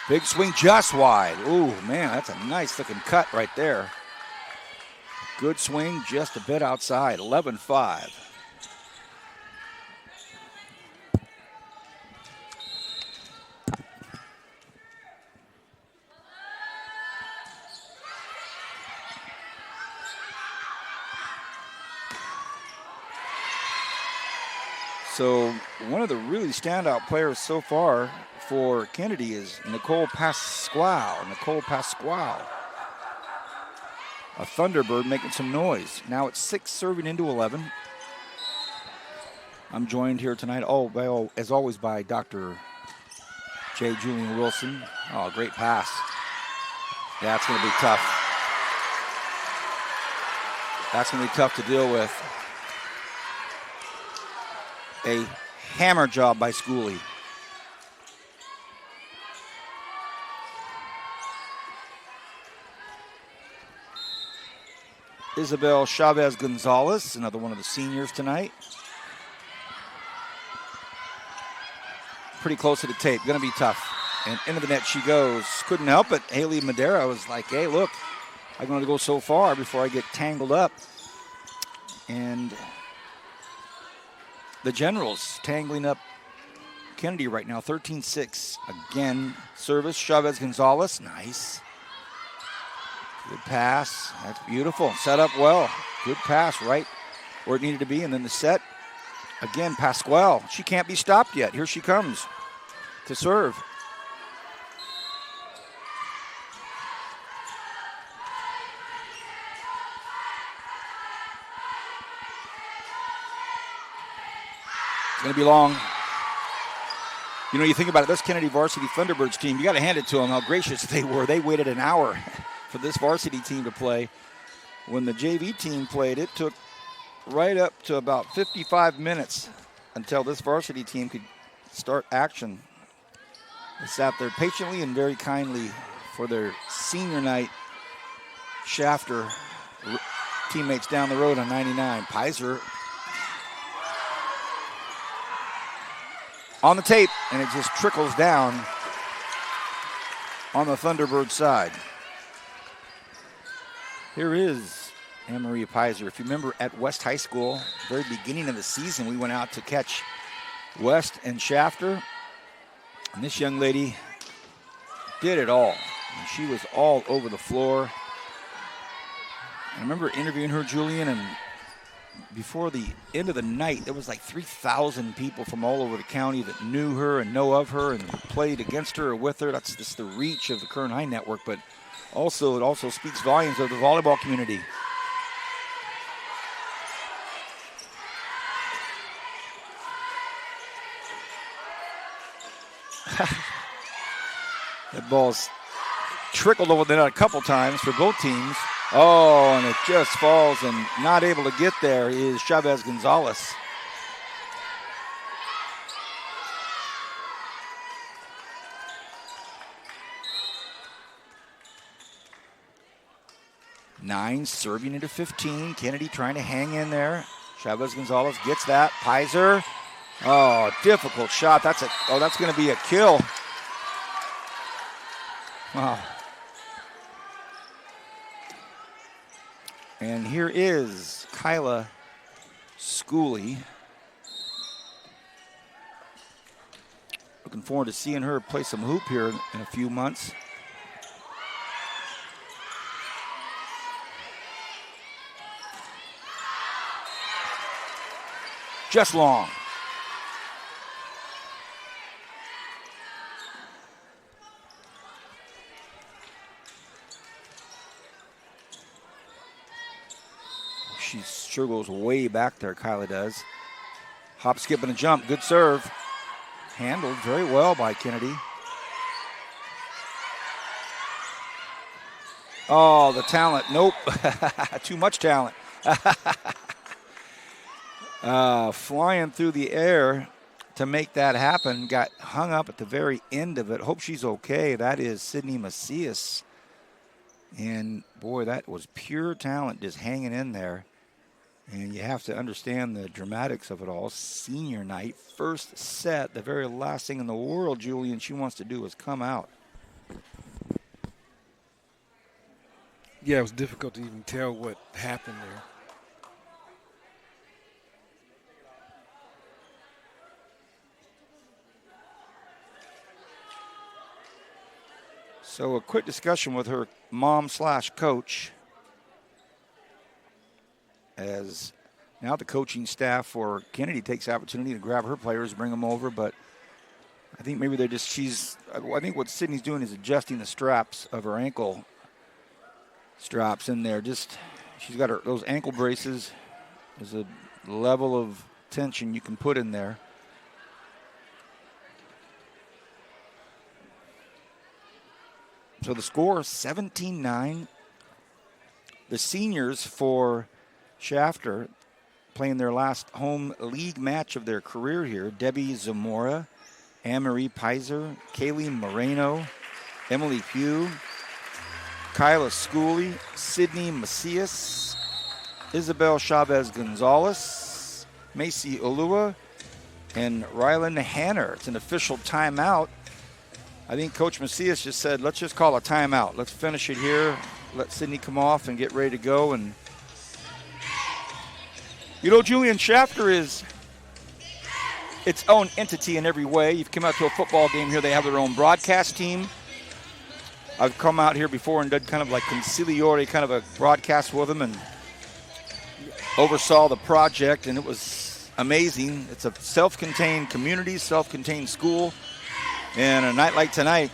Big swing just wide. Ooh, man, that's a nice looking cut right there. Good swing, just a bit outside, 11-5. So one of the really standout players so far for Kennedy is Nicole Pasquale. A Thunderbird making some noise. Now it's 6 serving into 11. I'm joined here tonight, as always, by Dr. J. Julian Wilson. Oh, great pass. Yeah, it's going to be tough. That's going to be tough to deal with. A hammer job by Schooley. Isabel Chavez Gonzalez, another one of the seniors tonight. Pretty close to the tape, gonna be tough. And into the net she goes. Couldn't help it. Haley Madera was like, hey, look, I'm gonna go so far before I get tangled up. And the Generals tangling up Kennedy right now, 13-6. Again, service, Chavez Gonzalez, nice. Good pass, that's beautiful. Set up well, good pass right where it needed to be. And then the set, again, Pasquale. She can't be stopped yet. Here she comes to serve. It's going to be long. You know, you think about it, this Kennedy varsity Thunderbirds team, you got to hand it to them how gracious they were. They waited an hour for this varsity team to play. When the JV team played, it took right up to about 55 minutes until this varsity team could start action. They sat there patiently and very kindly for their senior night Shafter teammates down the road on 99. Pizer on the tape, and it just trickles down on the Thunderbird side. Here is Anne-Marie Pizer. If you remember at West High School, very beginning of the season, we went out to catch West and Shafter. And this young lady did it all. And she was all over the floor. I remember interviewing her, Julian, and before the end of the night, there was like 3,000 people from all over the county that knew her and know of her and played against her or with her. That's just the reach of the Kern High Network, but also it also speaks volumes of the volleyball community. That ball's trickled over the net a couple times for both teams. Oh, and it just falls, and not able to get there is Chavez Gonzalez. 9 serving into 15. Kennedy trying to hang in there. Chavez Gonzalez gets that. Pizer. Oh, difficult shot. That's going to be a kill. Wow. And here is Kyla Schooley. Looking forward to seeing her play some hoop here in a few months. Just long. She sure goes way back there, Kyla does. Hop, skip, and a jump. Good serve. Handled very well by Kennedy. Oh, the talent. Nope. Too much talent. Flying through the air to make that happen. Got hung up at the very end of it. Hope she's okay. That is Sydney Macias. And, boy, that was pure talent just hanging in there. And you have to understand the dramatics of it all. Senior night, first set, the very last thing in the world, Julian, she wants to do is come out. Yeah, it was difficult to even tell what happened there. So a quick discussion with her mom/coach. As now the coaching staff for Kennedy takes the opportunity to grab her players, bring them over, but I think maybe I think what Sydney's doing is adjusting the straps of her ankle straps in there. She's got those ankle braces. There's a level of tension you can put in there. So the score, 17-9. The seniors for Shafter playing their last home league match of their career here. Debbie Zamora, Anne-Marie Pizer, Kaylee Moreno, Emily Pugh, Kyla Schooley, Sydney Macias, Isabel Chavez Gonzalez, Macy Olua, and Rylan Hanner. It's an official timeout. I think Coach Macias just said, let's just call a timeout. Let's finish it here. Let Sydney come off and get ready to go. And you know, Julian, Shafter is its own entity in every way. You've come out to a football game here. They have their own broadcast team. I've come out here before and did kind of like conciliatory kind of a broadcast with them and oversaw the project, and it was amazing. It's a self-contained community, self-contained school. And a night like tonight,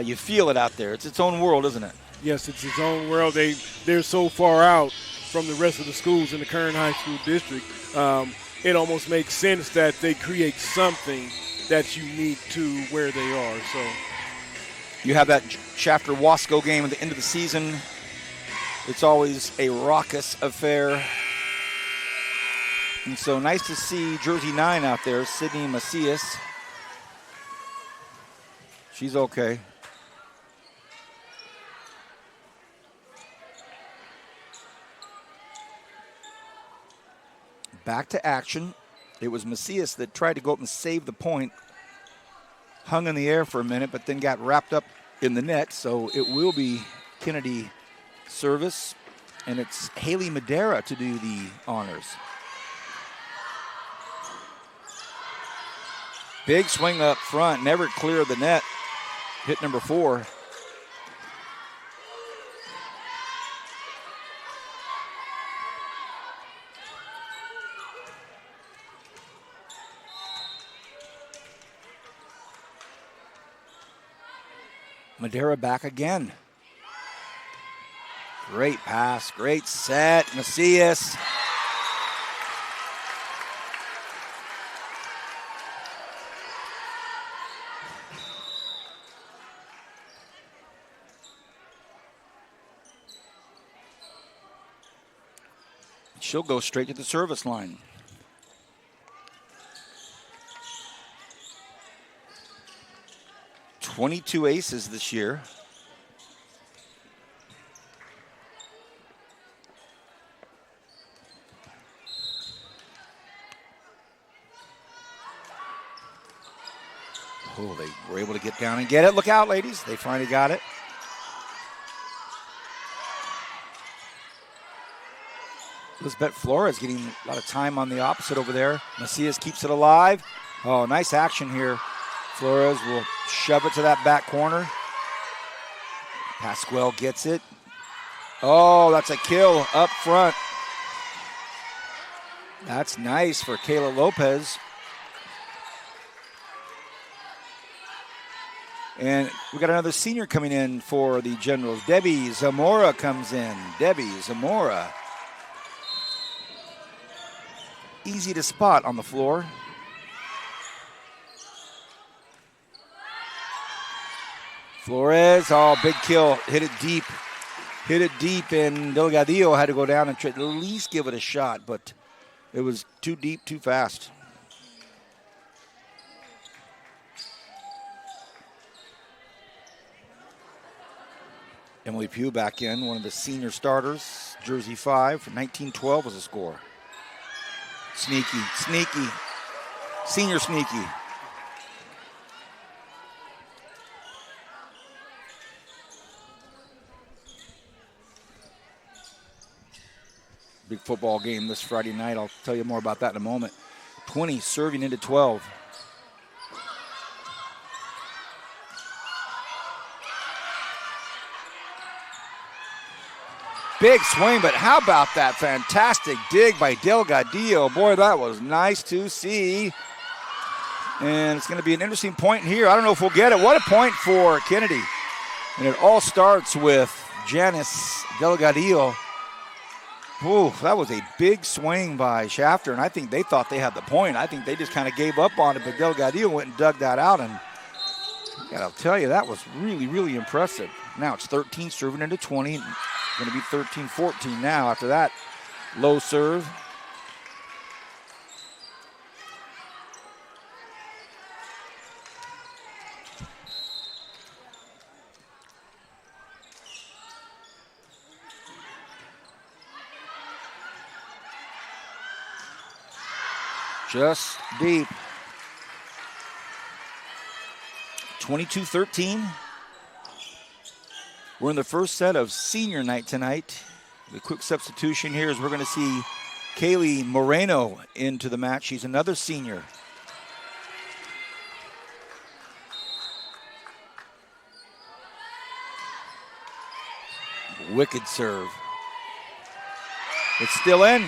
you feel it out there. It's its own world, isn't it? Yes, it's its own world. They're so far out from the rest of the schools in the Kern High School District. It almost makes sense that they create something that's unique to where they are. So you have that Shafter Wasco game at the end of the season. It's always a raucous affair. And so nice to see Jersey 9 out there, Sydney Macias. She's okay. Back to action. It was Macias that tried to go up and save the point. Hung in the air for a minute, but then got wrapped up in the net. So it will be Kennedy service. And it's Haley Madera to do the honors. Big swing up front, never clear of the net. Hit number 4. Madera back again. Great pass, great set, Macias. She'll go straight to the service line. .22 aces this year. Oh, they were able to get down and get it. Look out, ladies. They finally got it. Elizabeth Flores getting a lot of time on the opposite over there. Macias keeps it alive. Oh, nice action here. Flores will shove it to that back corner. Pasquale gets it. Oh, that's a kill up front. That's nice for Kayla Lopez. And we got another senior coming in for the Generals. Debbie Zamora comes in. Debbie Zamora. Easy to spot on the floor. Flores, oh, big kill. Hit it deep. Hit it deep, and Delgadillo had to go down and try to at least give it a shot, but it was too deep, too fast. Emily Pugh back in, one of the senior starters. Jersey 5 from 1912 was the score. Sneaky, sneaky, senior sneaky. Big football game this Friday night. I'll tell you more about that in a moment. 20 serving into 12. Big swing, but how about that fantastic dig by Delgadillo? Boy, that was nice to see. And it's going to be an interesting point here. I don't know if we'll get it. What a point for Kennedy. And it all starts with Janice Delgadillo. Ooh, that was a big swing by Shafter, and I think they thought they had the point. I think they just kind of gave up on it, but Delgadillo went and dug that out, and I'll tell you, that was really, really impressive. Now it's 13 serving into 20. Going to be 13-14 now after that low serve. Just deep. 22-13. We're in the first set of senior night tonight. The quick substitution here is we're going to see Kaylee Moreno into the match. She's another senior. Wicked serve. It's still in.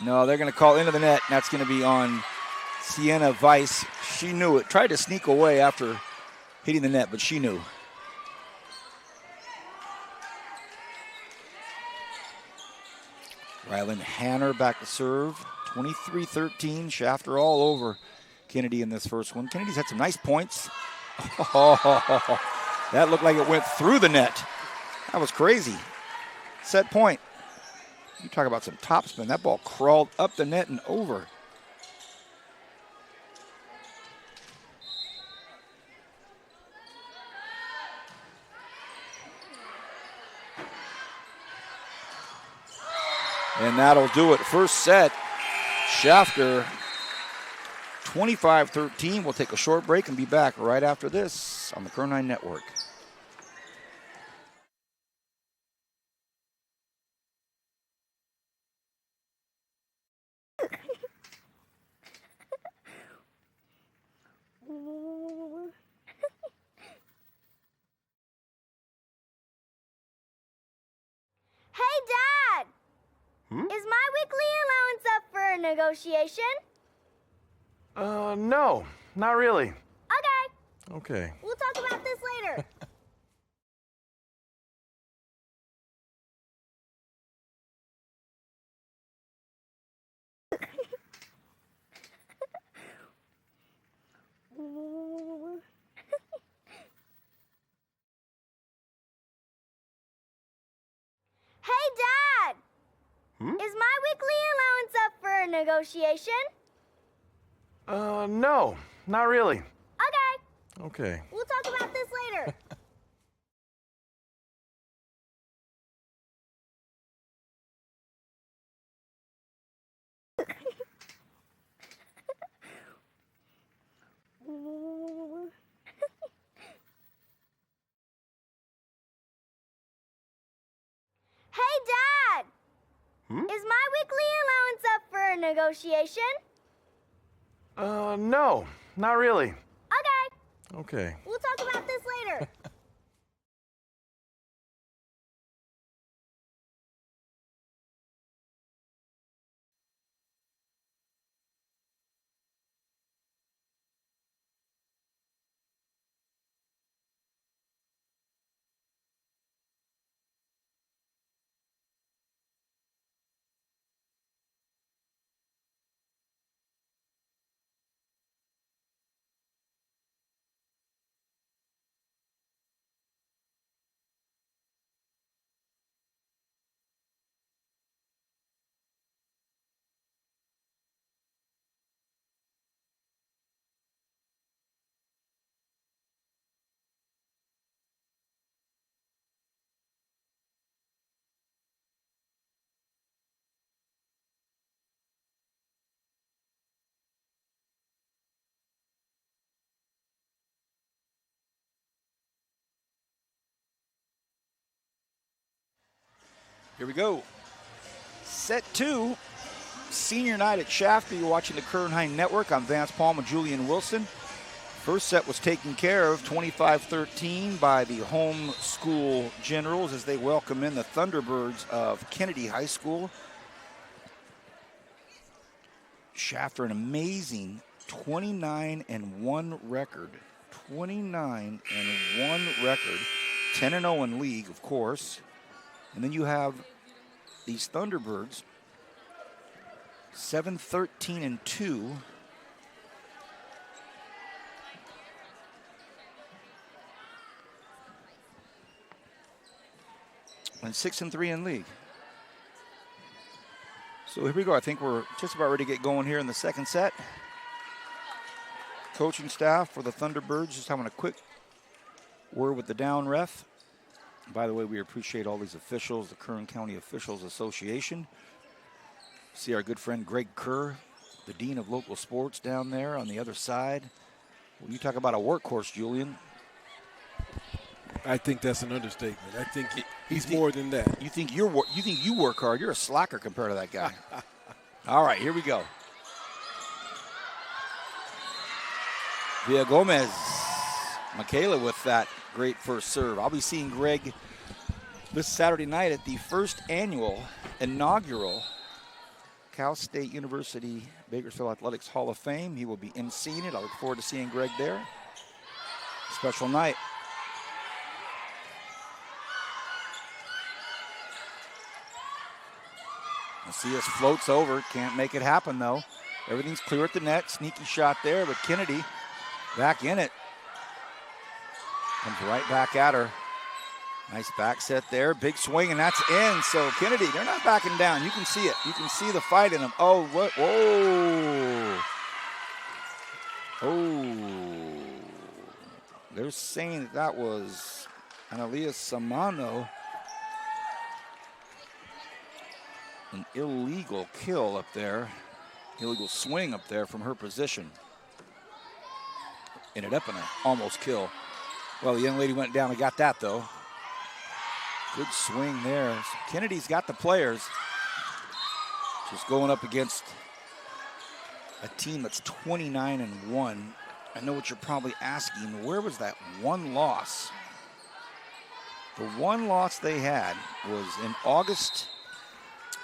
No, they're going to call into the net, and that's going to be on Sienna Weiss. She knew it. Tried to sneak away after hitting the net, but she knew. Rylan Hanner back to serve. 23-13. Shafter all over Kennedy in this first one. Kennedy's had some nice points. Oh, that looked like it went through the net. That was crazy. Set point. You talk about some topspin. That ball crawled up the net and over. And that'll do it. First set, Shafter 25-13. We'll take a short break and be back right after this on the Kern 9 Network. Hey, Dad! Is my weekly allowance up for a negotiation? No, not really. Okay. Okay. We'll talk about this later. Hey, Dad! Is my weekly allowance up for a negotiation? No, not really. Okay. Okay. We'll talk about this later. Hey, Dad! Is my weekly allowance up for a negotiation? No, not really. Okay. Okay. We'll talk about this later. Here we go. Set 2, senior night at Shafter. You're watching the Kernheim Network. I'm Vance Palm and Julian Wilson. First set was taken care of 25-13 by the home school Generals as they welcome in the Thunderbirds of Kennedy High School. Shafter, an amazing 29-1 record. 29-1 record. 10-0 in league, of course. And then you have these Thunderbirds, 7-13-2. And 6-3 in league. So here we go. I think we're just about ready to get going here in the second set. Coaching staff for the Thunderbirds just having a quick word with the down ref. By the way, we appreciate all these officials, the Kern County Officials Association. See our good friend Greg Kerr, the Dean of Local Sports down there on the other side. Well, you talk about a workhorse, Julian. I think that's an understatement. I think he's more than that. You think you work hard. You're a slacker compared to that guy. All right, here we go. Villa Gomez. Michaela with that great first serve. I'll be seeing Greg this Saturday night at the first annual inaugural Cal State University Bakersfield Athletics Hall of Fame. He will be emceeing it. I look forward to seeing Greg there. Special night. Macias floats over, can't make it happen though. Everything's clear at the net, sneaky shot there, but Kennedy back in it. Comes right back at her. Nice back set there, big swing, and that's in. So Kennedy, they're not backing down. You can see it. You can see the fight in them. Oh, what? Whoa. Oh. They're saying that was Analia Samano. An illegal kill up there. Illegal swing up there from her position. Ended up in an almost kill. Well, the young lady went down and got that, though. Good swing there. So Kennedy's got the players. Just going up against a team that's 29-1. I know what you're probably asking. Where was that one loss? The one loss they had was in August,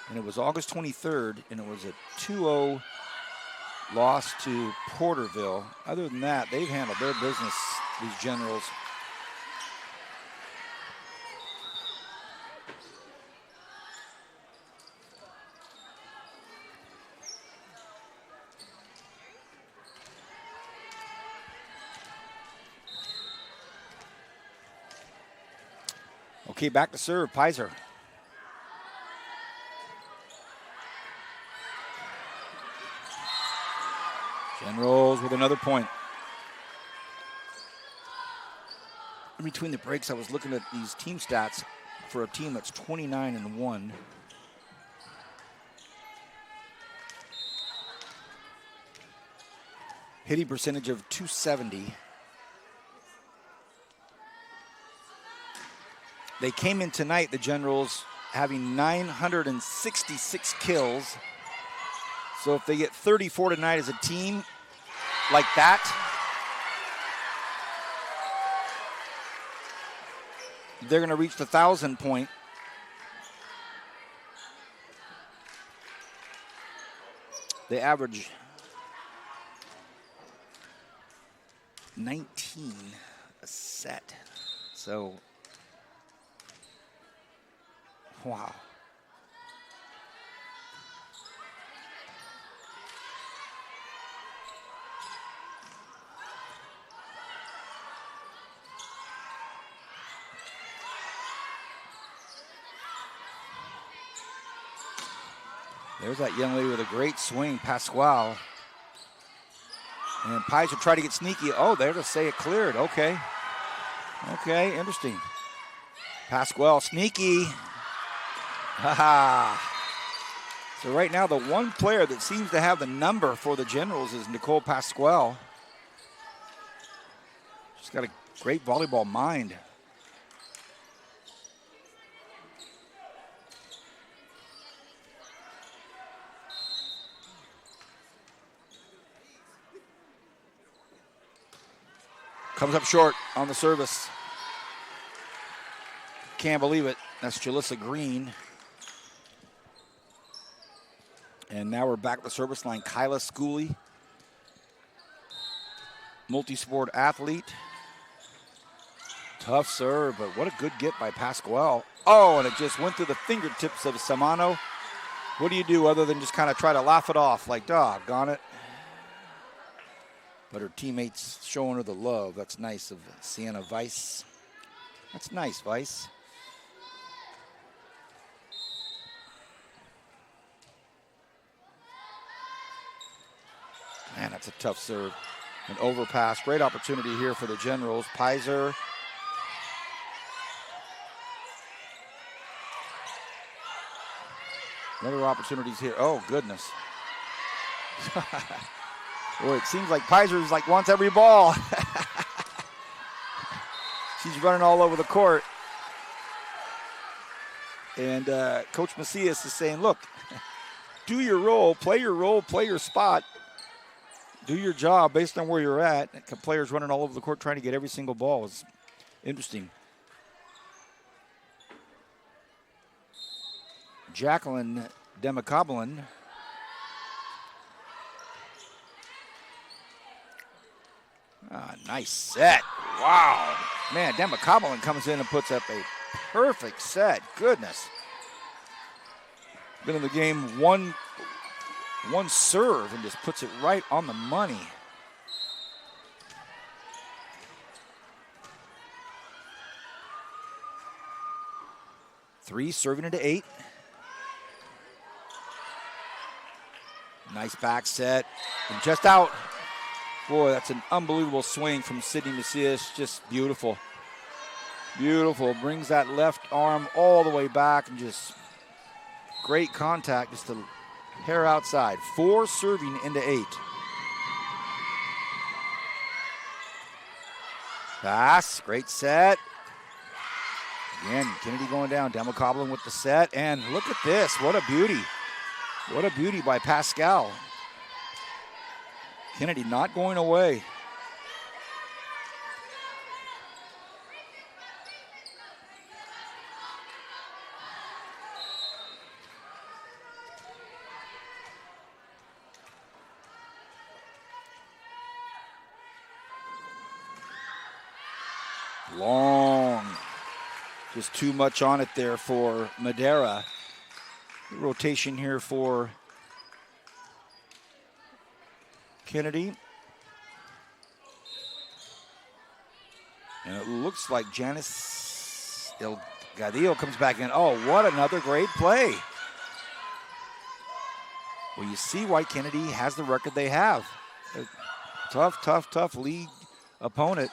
and it was August 23rd, and it was a 2-0 loss to Porterville. Other than that, they've handled their business, these Generals. Okay, back to serve, Pizer. Generals with another point. In between the breaks, I was looking at these team stats for a team that's 29-1. Hitting percentage of .270. They came in tonight, the Generals, having 966 kills. So if they get 34 tonight as a team like that, they're going to reach the 1,000 point. They average 19 a set. So, wow. There's that young lady with a great swing, Pasquale. And Pies will try to get sneaky. Oh, there to say it cleared. Okay. Okay, interesting. Pasquale sneaky. Haha. So right now the one player that seems to have the number for the Generals is Nicole Pasquale. She's got a great volleyball mind. Comes up short on the service. Can't believe it. That's Jalissa Green. And now we're back at the service line. Kyla Schooley, multi-sport athlete. Tough serve, but what a good get by Pasquale. Oh, and it just went through the fingertips of Samano. What do you do other than just kind of try to laugh it off like, doggone it? But her teammates showing her the love. That's nice of Sienna Weiss. That's nice, Weiss. Man, that's a tough serve. An overpass. Great opportunity here for the Generals. Pizer. Another opportunities here. Oh, goodness. Boy, it seems like Pizer's like wants every ball. She's running all over the court. And Coach Macias is saying, look, do your role, play your spot. Do your job based on where you're at. Players running all over the court trying to get every single ball. It's interesting. Jacqueline Demacoblin. Nice set. Wow. Man, Demacoblin comes in and puts up a perfect set. Goodness. Been in the game one serve and just puts it right on the money. Three serving into 8. Nice back set and just out. Boy, that's an unbelievable swing from Sydney Macias. Just beautiful. Beautiful. Brings that left arm all the way back and just great contact. Just a hair outside. 4 serving into 8. Pass. Great set. Again, Kennedy going down. Demacoblin with the set. And look at this. What a beauty. What a beauty by Pascal. Kennedy not going away. Long. Just too much on it there for Madera. Rotation here for Kennedy. And it looks like Janice Delgadillo comes back in. Oh, what another great play. Well, you see why Kennedy has the record they have. A tough league opponent.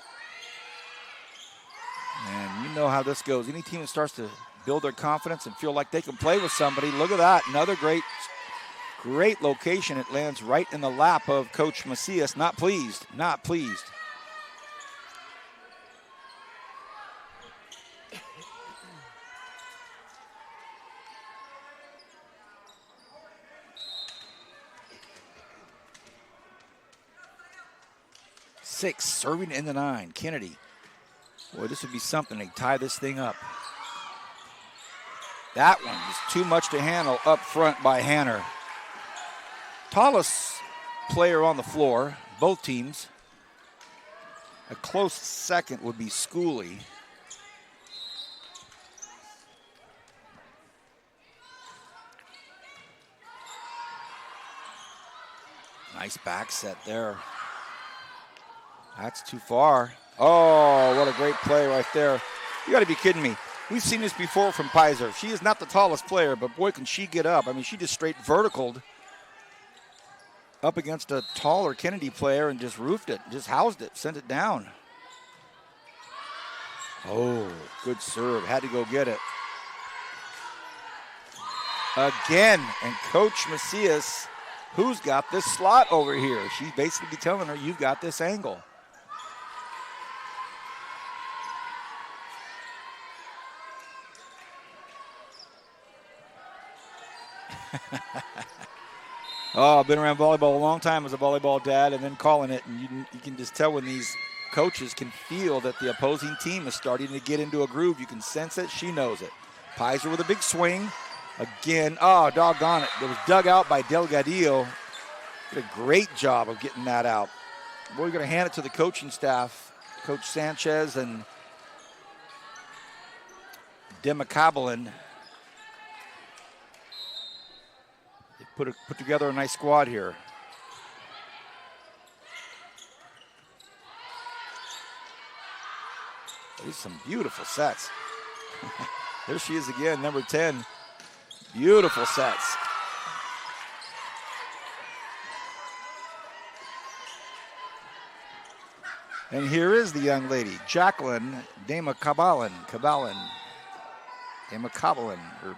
And you know how this goes. Any team that starts to build their confidence and feel like they can play with somebody, look at that. Another great location. It lands right in the lap of Coach Macias. Not pleased. 6, serving in the 9. Kennedy. Boy, this would be something to tie this thing up. That one is too much to handle up front by Hanner. Tallest player on the floor, both teams. A close second would be Schooley. Nice back set there. That's too far. Oh, what a great play right there. You got to be kidding me. We've seen this before from Pizer. She is not the tallest player, but boy, can she get up. I mean, she just straight verticaled up against a taller Kennedy player and just roofed it, just housed it, sent it down. Oh, good serve. Had to go get it. Again, and Coach Macias, who's got this slot over here? She's basically telling her, you've got this angle. Oh, I've been around volleyball a long time as a volleyball dad and then calling it, and you can just tell when these coaches can feel that the opposing team is starting to get into a groove. You can sense it. She knows it. Pizer with a big swing. Again, oh, doggone it. It was dug out by Delgadillo. Did a great job of getting that out. We're going to hand it to the coaching staff, Coach Sanchez and Demicabalin. They put together a nice squad here. These some beautiful sets. There she is again, number 10. Beautiful sets. And here is the young lady, Jacqueline Demicabalin. Her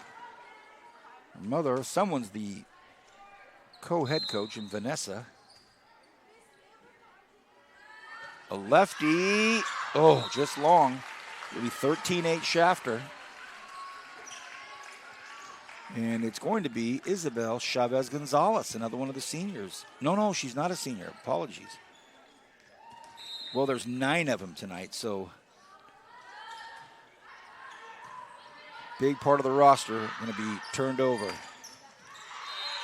mother, someone's the co-head coach in Vanessa. A lefty. Oh, just long. It'll be 13-8 Shafter. And it's going to be Isabel Chavez Gonzalez, another one of the seniors. No, she's not a senior. Apologies. Well, there's 9 of them tonight, so big part of the roster going to be turned over.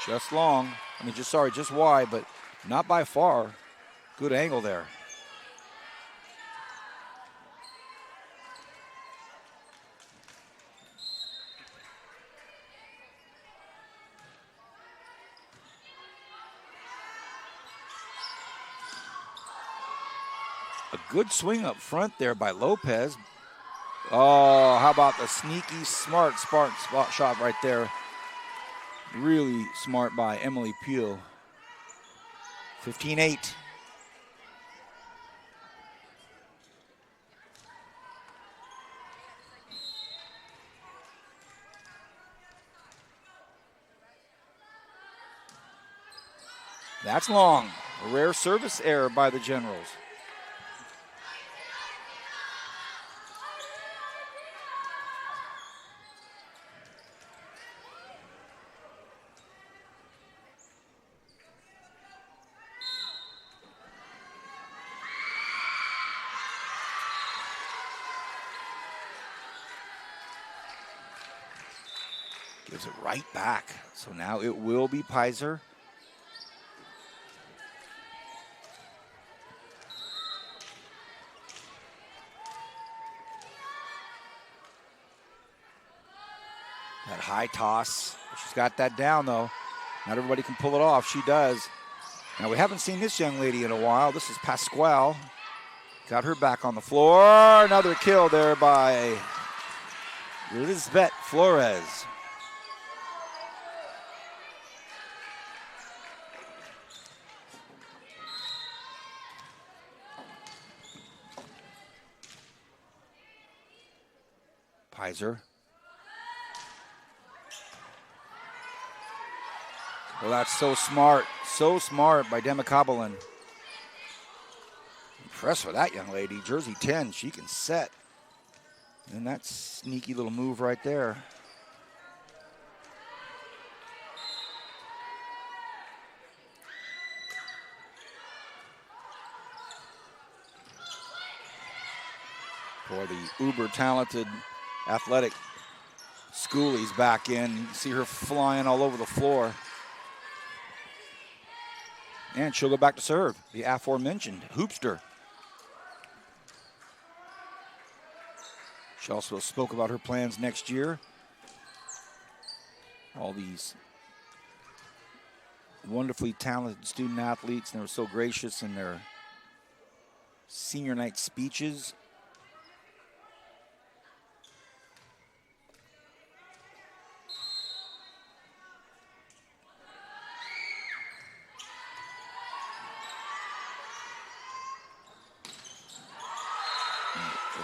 Just long. I mean, just wide, but not by far. Good angle there. A good swing up front there by Lopez. Oh, how about the sneaky, smart spot shot right there. Really smart by Emily Peel. 15-8. That's long. A rare service error by the Generals. Gives it right back. So now it will be Pizer. That high toss. She's got that down, though. Not everybody can pull it off. She does. Now, we haven't seen this young lady in a while. This is Pasquale. Got her back on the floor. Another kill there by Lisbeth Flores. Pizer. Well, that's so smart by Demicabalin. Impressed with that young lady. Jersey 10, she can set. And that sneaky little move right there. or the uber-talented, athletic Schooley's back in. You can see her flying all over the floor. And she'll go back to serve, the aforementioned hoopster. She also spoke about her plans next year. All these wonderfully talented student athletes, and they were so gracious in their senior night speeches.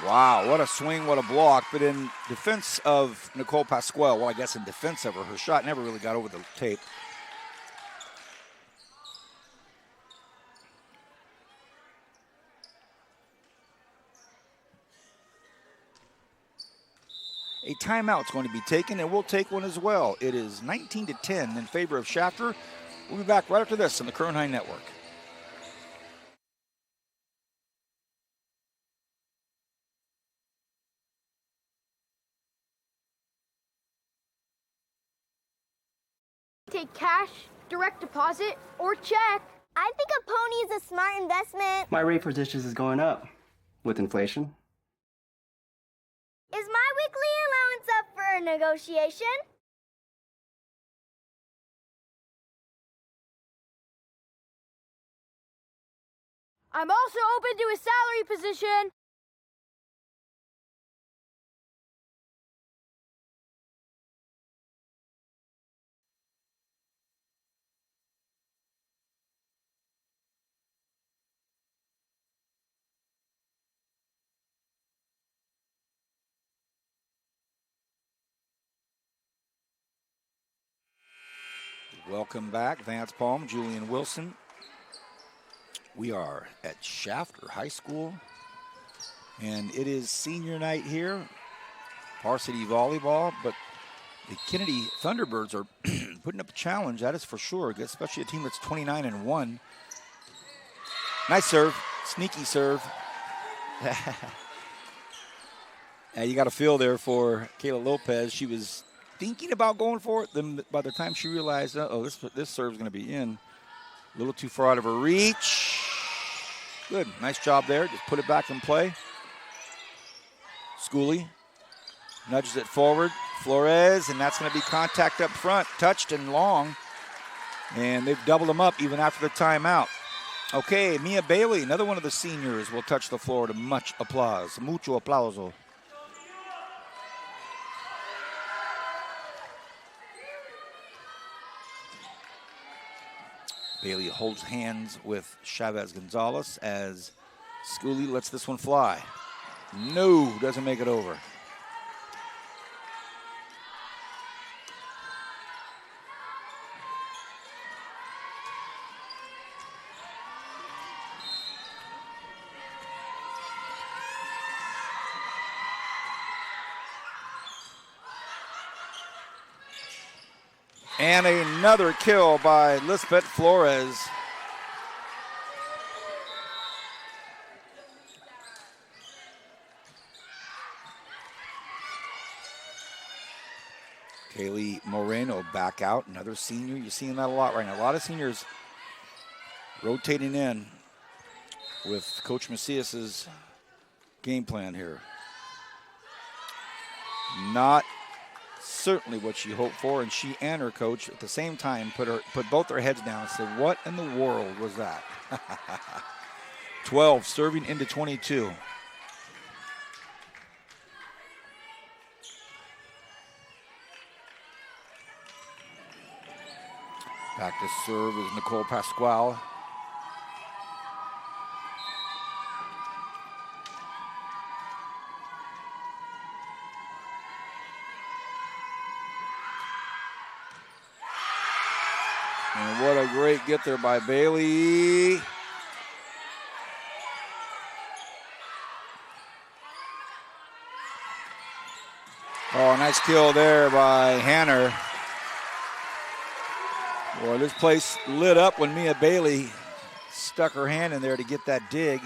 Wow, what a swing, what a block. But in defense of Nicole Pasquale, well, I guess in defense of her, her shot never really got over the tape. A timeout's going to be taken, and we'll take one as well. It is 19-10 in favor of Shafter. We'll be back right after this on the Kern High Network. Take cash, direct deposit, or check. I think a pony is a smart investment. My rate for dishes is going up with inflation. Is my weekly allowance up for a negotiation? I'm also open to a salary position. Welcome back, Vance Palm, Julian Wilson. We are at Shafter High School, and it is senior night here, varsity volleyball, but the Kennedy Thunderbirds are putting up a challenge, that is for sure, especially a team that's 29-1. Nice serve, sneaky serve. You got a feel there for Kayla Lopez. She was thinking about going for it. Then by the time she realized, this serve's going to be in. A little too far out of her reach. Good, nice job there. Just put it back in play. Schooley nudges it forward. Flores, and that's going to be contact up front. Touched and long. And they've doubled them up even after the timeout. Okay, Mia Bailey, another one of the seniors, will touch the floor to much applause. Mucho aplauso. Bailey holds hands with Chavez Gonzalez as Schooley lets this one fly. No, doesn't make it over. And another kill by Lisbeth Flores. Kaylee Moreno back out, another senior. You're seeing that a lot right now. A lot of seniors rotating in with Coach Macias's game plan here. Not certainly what she hoped for, and she and her coach at the same time put both their heads down and said, what in the world was that? 12 serving into 22. Back to serve is Nicole Pasquale. And what a great get there by Bailey. Oh, nice kill there by Hanner. Boy, this place lit up when Mia Bailey stuck her hand in there to get that dig.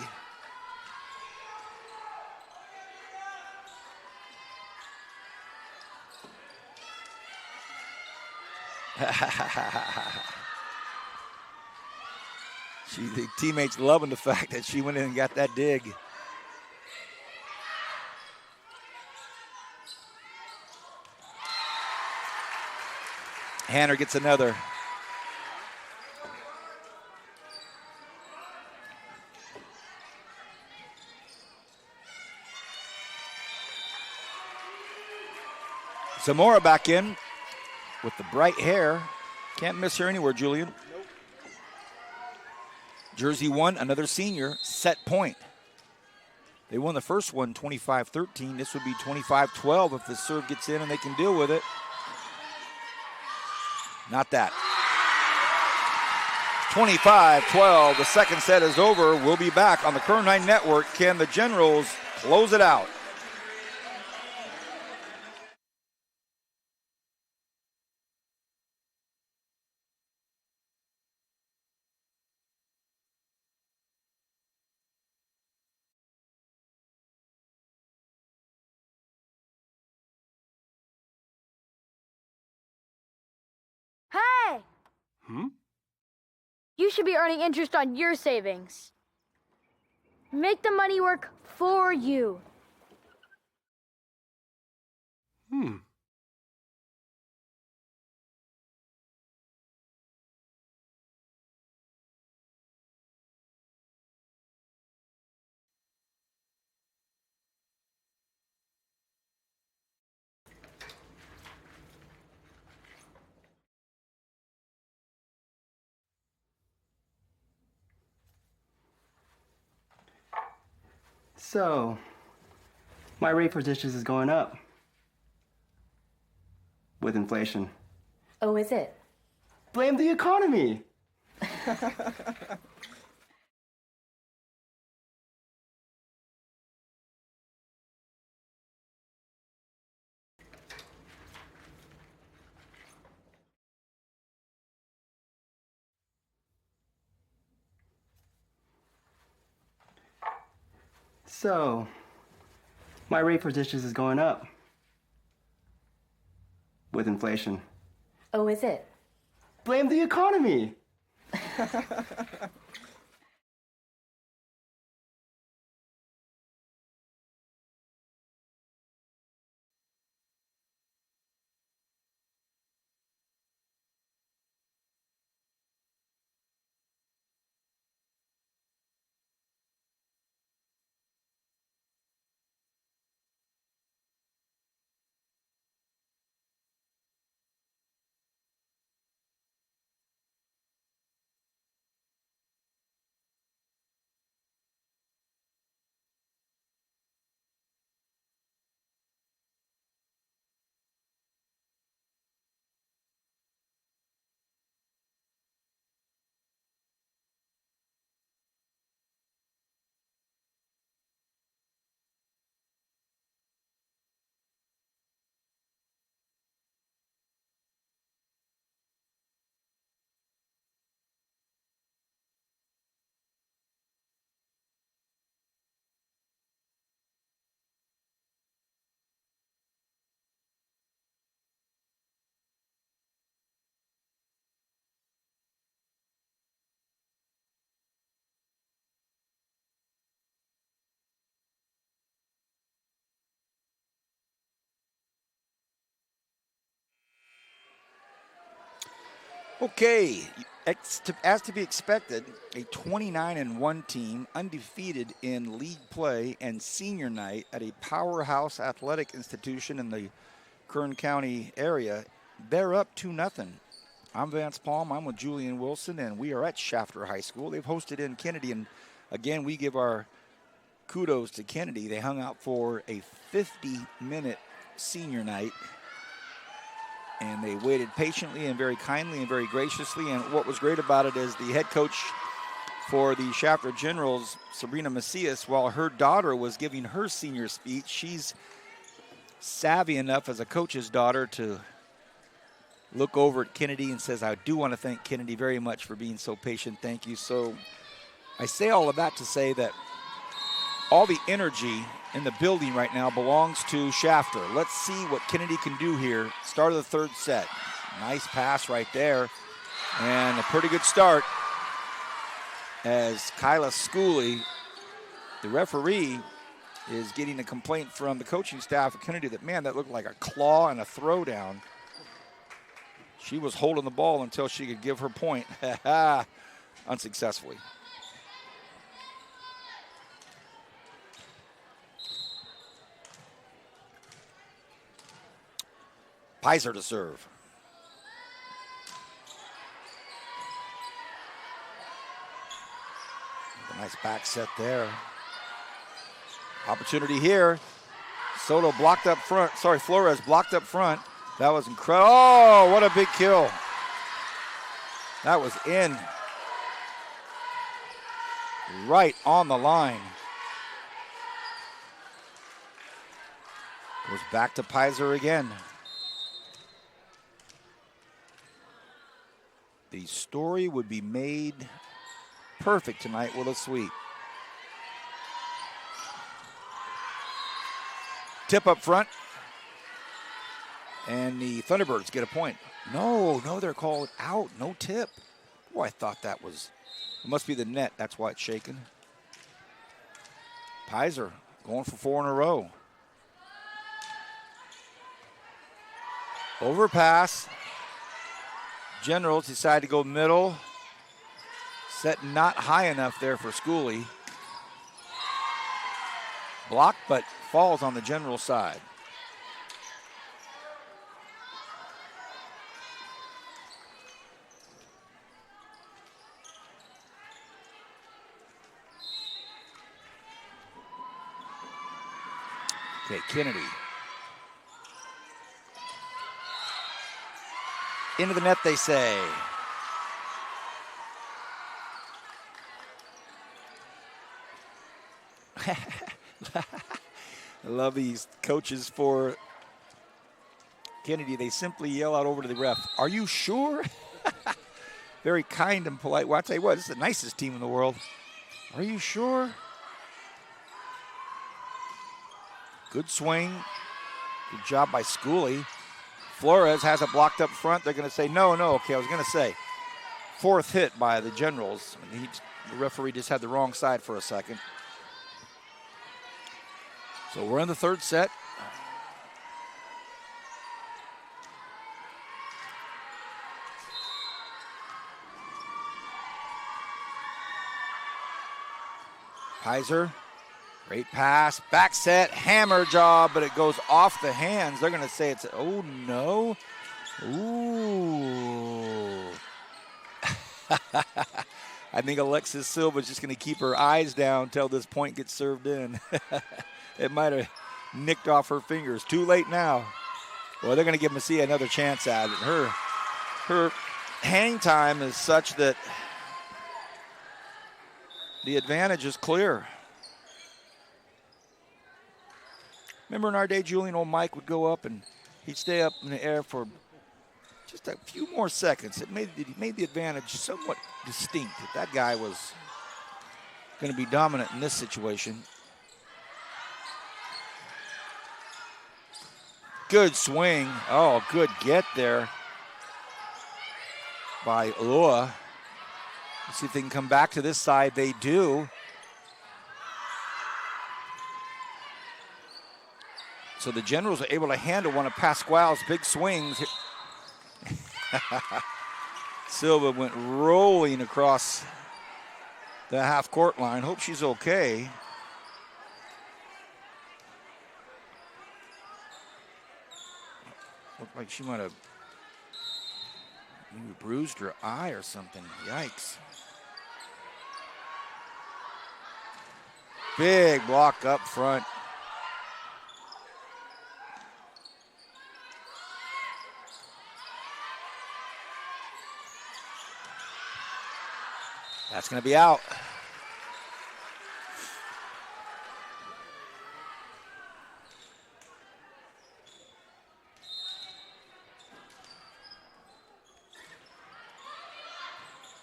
The teammates loving the fact that she went in and got that dig. Hanner gets another. Zamora back in with the bright hair. Can't miss her anywhere, Julian. Nope. Jersey 1, another senior, set point. They won the first one 25-13. This would be 25-12 if the serve gets in and they can deal with it. Not that. 25-12. The second set is over. We'll be back on the Kern 9 Network. Can the Generals close it out? Hey! You should be earning interest on your savings. Make the money work for you. So, my rate for dishes is going up with inflation. Oh, is it? Blame the economy. So, my rate for dishes is going up with inflation. Oh, is it? Blame the economy. Okay, as to be expected, a 29-1 team, undefeated in league play and senior night at a powerhouse athletic institution in the Kern County area. They're up 2-0. I'm Vance Palm. I'm with Julian Wilson, and we are at Shafter High School. They've hosted in Kennedy, and again, we give our kudos to Kennedy. They hung out for a 50-minute senior night. And they waited patiently and very kindly and very graciously. And what was great about it is the head coach for the Shafter Generals, Sabrina Macias, while her daughter was giving her senior speech, she's savvy enough as a coach's daughter to look over at Kennedy and says, I do want to thank Kennedy very much for being so patient. Thank you. So I say all of that to say that all the energy in the building right now belongs to Shafter. Let's see what Kennedy can do here. Start of the third set. Nice pass right there. And a pretty good start as Kyla Schooley, the referee, is getting a complaint from the coaching staff of Kennedy that, man, that looked like a claw and a throwdown. She was holding the ball until she could give her point. Unsuccessfully. Pizer to serve. A nice back set there. Opportunity here. Soto blocked up front. Sorry, Flores blocked up front. That was incredible. Oh, what a big kill. That was in. Right on the line. Goes back to Pizer again. The story would be made perfect tonight with a sweep. Tip up front. And the Thunderbirds get a point. No, they're called out. No tip. Boy, I thought that was, it must be the net. That's why it's shaking. Pizer going for 4 in a row. Overpass. Generals decide to go middle. Set not high enough there for Schooley. Blocked, but falls on the General side. Okay, Kennedy. Into the net, they say. I love these coaches for Kennedy. They simply yell out over to the ref, "Are you sure?" Very kind and polite. Well, I'll tell you what, this is the nicest team in the world. Are you sure? Good swing. Good job by Schooley. Flores has it blocked up front. They're going to say, no. Okay, I was going to say, 4th hit by the Generals. The referee just had the wrong side for a second. So we're in the 3rd set. Pizer, great pass, back set, hammer job, but it goes off the hands. They're going to say it's, oh no. Ooh. I think Alexis Silva's just going to keep her eyes down until this point gets served in. It might have nicked off her fingers. Too late now. Well, they're going to give Messia another chance at it. Her hang time is such that the advantage is clear. Remember in our day, Julian, old Mike would go up and he'd stay up in the air for just a few more seconds. It made the advantage somewhat distinct. If that guy was going to be dominant in this situation. Good swing. Oh, good get there by Ulloa. Let's see if they can come back to this side. They do. So the Generals are able to handle one of Pasquale's big swings. Silva went rolling across the half-court line. Hope she's okay. Looked like she might have maybe bruised her eye or something. Yikes. Big block up front. That's going to be out.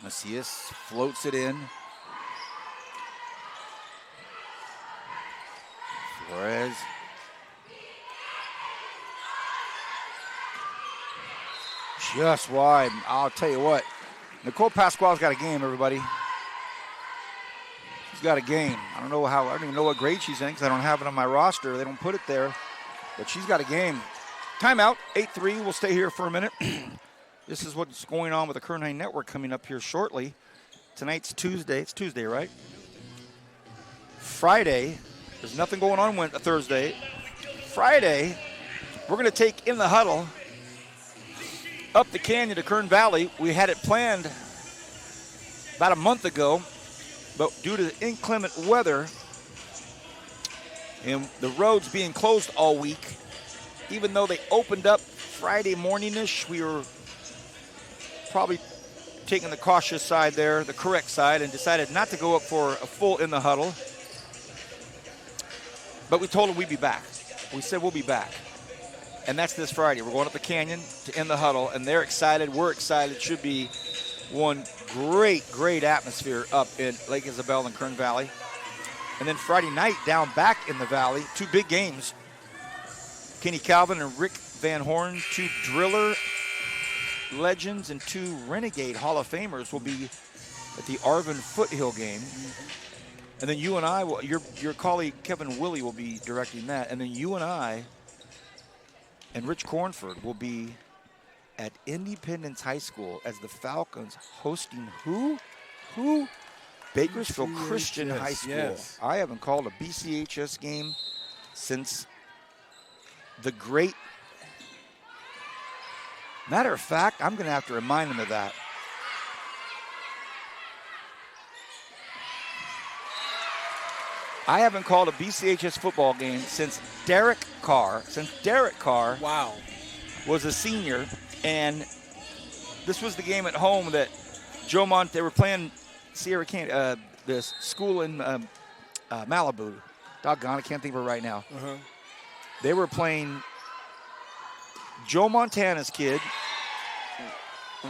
Macias floats it in. Flores. Just wide. I'll tell you what. Nicole Pasquale's got a game, everybody. She's got a game. I don't even know what grade she's in because I don't have it on my roster. They don't put it there. But she's got a game. Timeout, 8-3. We'll stay here for a minute. This is what's going on with the Kern High Network coming up here shortly. Tonight's Tuesday. It's Tuesday, right? Friday. There's nothing going on Thursday. Friday, we're going to take In the Huddle up the canyon to Kern Valley. We had it planned about a month ago, but due to the inclement weather and the roads being closed all week, even though they opened up Friday morning-ish, we were probably taking the cautious side there, the correct side, and decided not to go up for a full In the Huddle. But we told them we'd be back. We said we'll be back. And that's this Friday. We're going up the canyon to In the Huddle, and they're excited. We're excited. It should be one great atmosphere up in Lake Isabel and Kern Valley. And then Friday night down back in the valley, 2 big games. Kenny Calvin and Rick Van Horn, 2 driller legends and 2 Renegade Hall of Famers will be at the Arvin Foothill game. And then you and I, your colleague Kevin Willie will be directing that. And then you and I and Rich Cornford will be at Independence High School as the Falcons hosting who? Bakersfield BCHS, Christian High School. Yes. I haven't called a BCHS game since the great. Matter of fact, I'm going to have to remind them of that. I haven't called a BCHS football game since Derek Carr. Wow. Was a senior, and this was the game at home that they were playing Sierra Canyon, this school in Malibu. Doggone, I can't think of it right now. Uh-huh. They were playing Joe Montana's kid,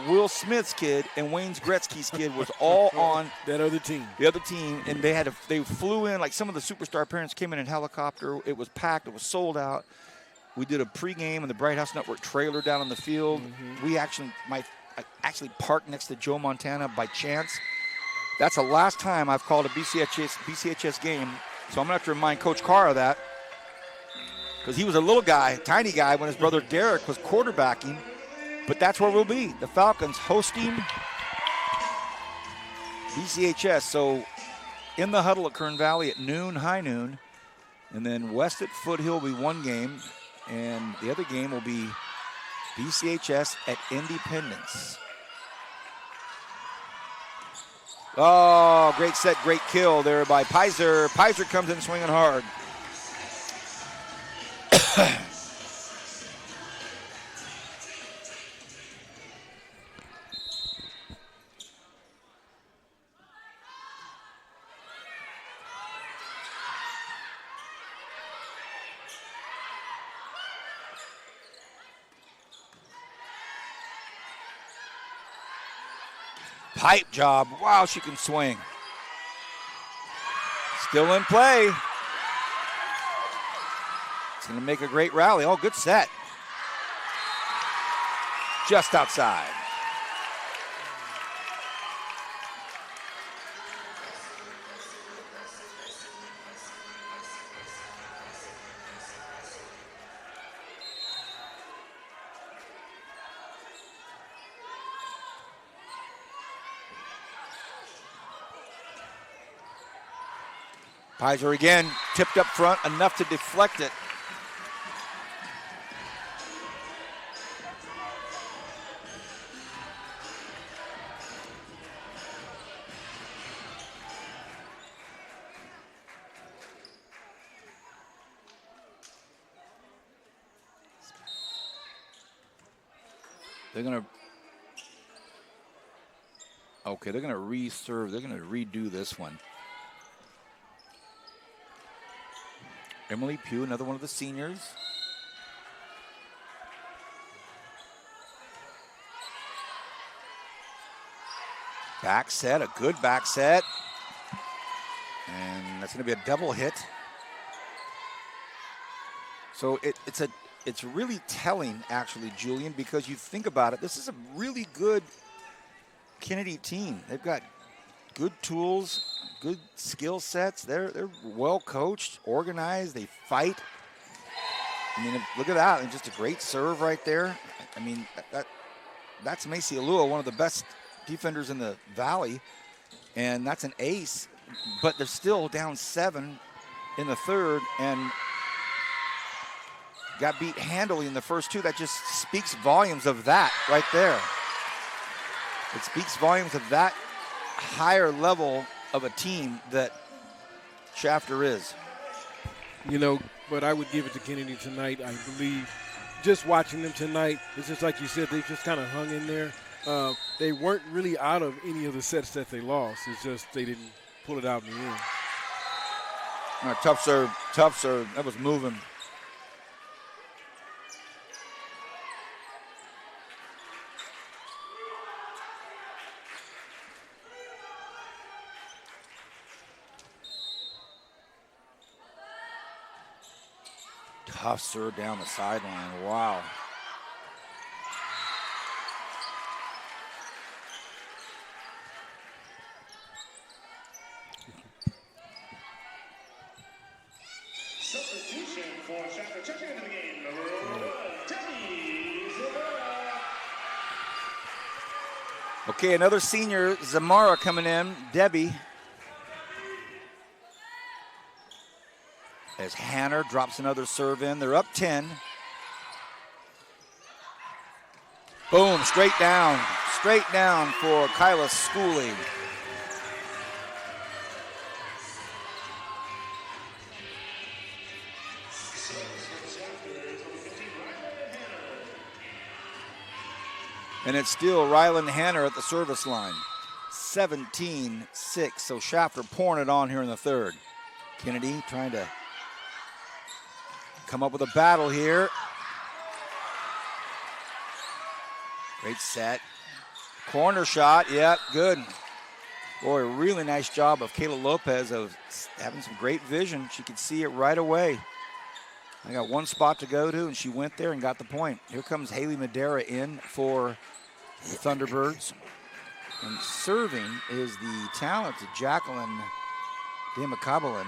Will Smith's kid, and Wayne Gretzky's kid was all on that other team. The other team, and they flew in, like some of the superstar parents came in helicopter. It was packed. It was sold out. We did a pregame in the Bright House Network trailer down on the field. Mm-hmm. We actually parked next to Joe Montana by chance. That's the last time I've called a BCHS game, so I'm going to have to remind Coach Carr of that because he was a little guy, tiny guy, when his brother Derek was quarterbacking. But that's where we'll be. The Falcons hosting BCHS. So In the Huddle at Kern Valley at high noon. And then west at Foothill will be one game. And the other game will be BCHS at Independence. Oh, great set, great kill there by Pizer. Pizer comes in swinging hard. Pipe job. Wow, she can swing. Still in play. It's going to make a great rally. Oh, good set. Just outside. Pizer again, tipped up front, enough to deflect it. They're going to reserve. They're going to redo this one. Emily Pugh, another one of the seniors. Back set, a good back set. And that's going to be a double hit. So it's it's really telling, actually, Julian, because you think about it, this is a really good Kennedy team. They've got good tools, good skill sets. They're well coached, organized. They fight. I mean, look at that. And just a great serve right there. I mean, that's Macy Alua, one of the best defenders in the Valley, and that's an ace. But they're still down 7 in the third and got beat handily in the first 2. That just speaks volumes of that right there. It speaks volumes of that higher level of a team that Shafter is. You know, but I would give it to Kennedy tonight. I believe just watching them tonight, it's just like you said, they just kind of hung in there. They weren't really out of any of the sets that they lost. It's just they didn't pull it out in the end. Tough serve, tough serve. That was moving. Tough serve down the sideline. Wow. Substitution for Shafter. Checking into the game. Okay, another senior, Zamara, coming in. Debbie. As Hanner drops another serve in. They're up 10. Boom, straight down for Kyla Schooley. And it's still Rylan Hanner at the service line. 17-6, so Shafter pouring it on here in the third. Kennedy trying to come up with a battle here. Great set. Corner shot, yep, good. Boy, really nice job of Kayla Lopez of having some great vision. She could see it right away. I got one spot to go to, and she went there and got the point. Here comes Haley Madera in for the Thunderbirds. And serving is the talented Jacqueline Demakabalan.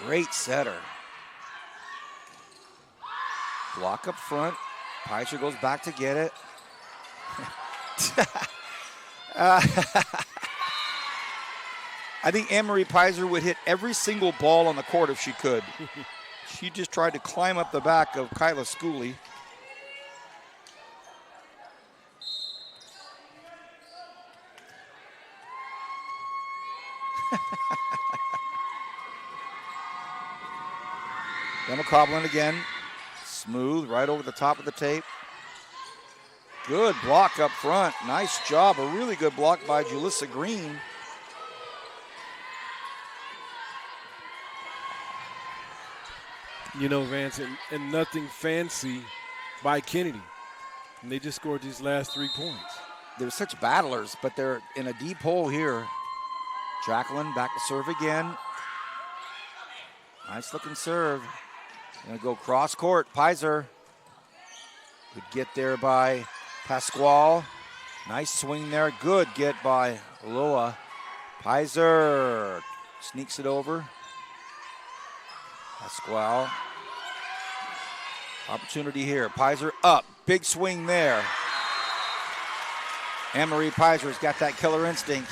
Great setter. Block up front. Pizer goes back to get it. I think Anne-Marie Pizer would hit every single ball on the court if she could. She just tried to climb up the back of Kyla Schooley. Emma Coblin again. Smooth, right over the top of the tape. Good block up front. Nice job. A really good block by Julissa Green. You know, Vance, and nothing fancy by Kennedy. And they just scored these last 3 points. They're such battlers, but they're in a deep hole here. Jacqueline back to serve again. Nice looking serve. Gonna go cross court. Pizer. Good get there by Pasquale. Nice swing there. Good get by Loa. Pizer sneaks it over. Pasquale. Opportunity here. Pizer up. Big swing there. Anne-Marie Pizer's got that killer instinct.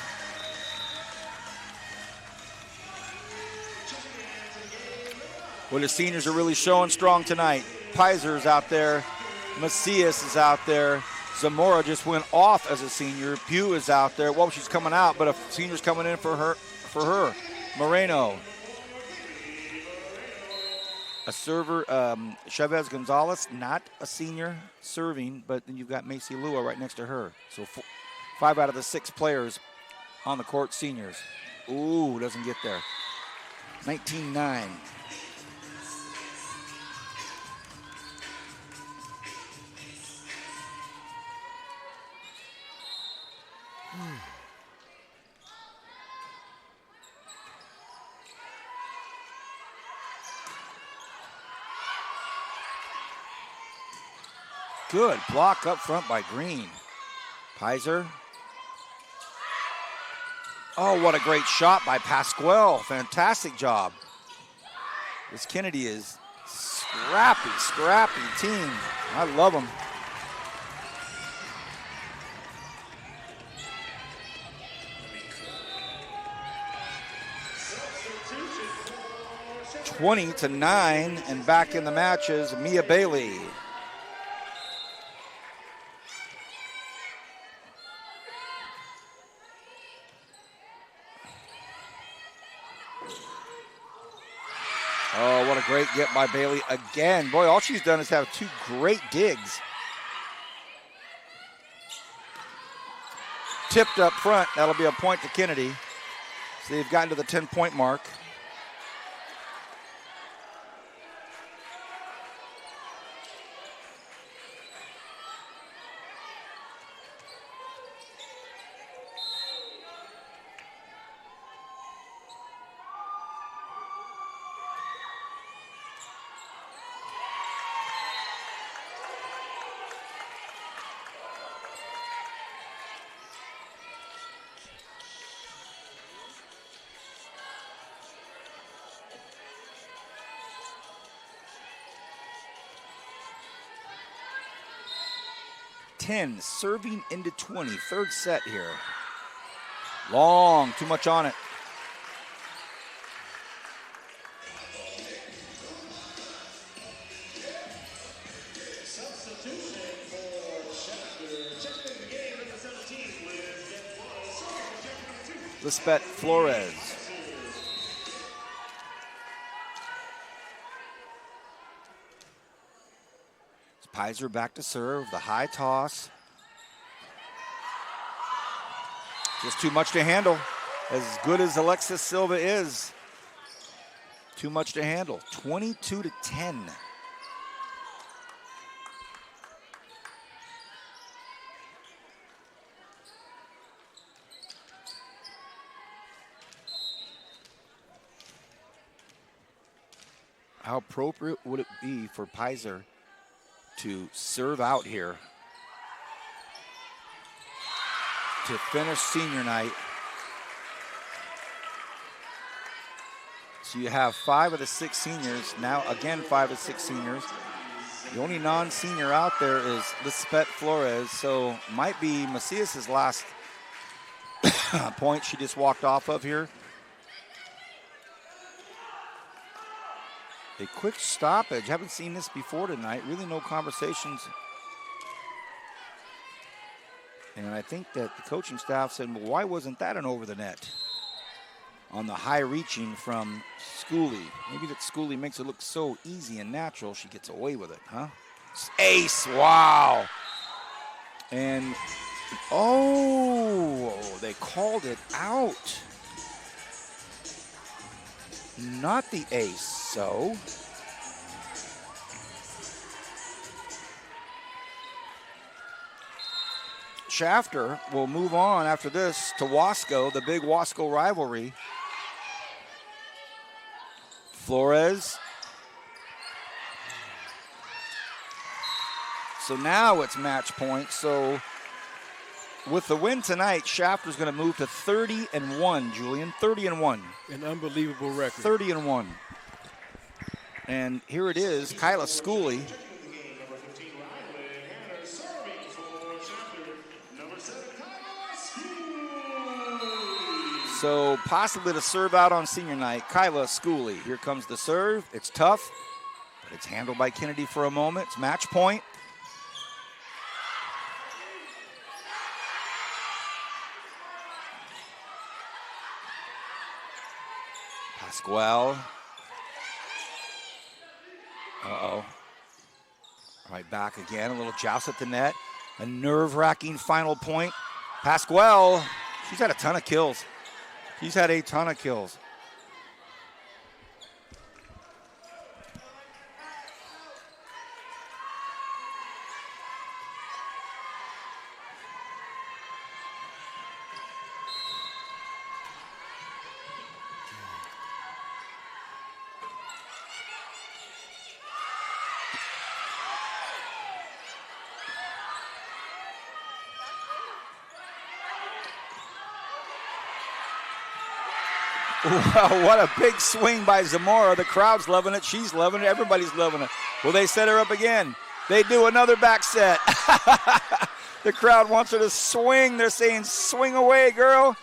Well, the seniors are really showing strong tonight. Pizer's out there. Macias is out there. Zamora just went off as a senior. Pugh is out there. Well, she's coming out, but a senior's coming in for her. Moreno. A server, Chavez Gonzalez, not a senior serving, but then you've got Macy Lua right next to her. So 5 out of the 6 players on the court, seniors. Ooh, doesn't get there. 19-9. Good block up front by Green. Pizer. Oh, what a great shot by Pasquale. Fantastic job. This Kennedy is scrappy team. I love them. (20-9), and back in the match is Mia Bailey. Oh, what a great get by Bailey again. Boy, all she's done is have 2 great digs. Tipped up front. That'll be a point to Kennedy. So they've gotten to the 10-point mark. Serving into 20, third set here. Long, too much on it. Lisbeth Flores. Pizer back to serve, the high toss. Just too much to handle. As good as Alexis Silva is, too much to handle. 22-10. How appropriate would it be for Pizer to serve out here to finish senior night? So you have 5 of the 6 seniors. Now again, 5 of 6 seniors. The only non-senior out there is Lisbeth Flores, so might be Macias's last point she just walked off of here. A quick stoppage. Haven't seen this before tonight. Really no conversations. And I think that the coaching staff said, well, why wasn't that an over the net? On the high reaching from Schooley. Maybe that Schooley makes it look so easy and natural, she gets away with it, huh? Ace, wow. And, oh, they called it out. Not the ace, so. Shafter will move on after this to Wasco, the big Wasco rivalry. Flores. So now it's match point. So with the win tonight, Shafter's going to move to 30-1, Julian. 30-1. An unbelievable record. 30-1. And here it is, Kyla Schooley. So possibly to serve out on senior night, Kyla Schooley. Here comes the serve. It's tough, but it's handled by Kennedy for a moment. It's match point. Pasquale. Uh-oh. Right back again, a little joust at the net. A nerve-wracking final point. Pasquale, she's had a ton of kills. He's had a ton of kills. Wow, what a big swing by Zamora. The crowd's loving it. She's loving it. Everybody's loving it. Will they set her up again? They do another back set. The crowd wants her to swing. They're saying, swing away, girl.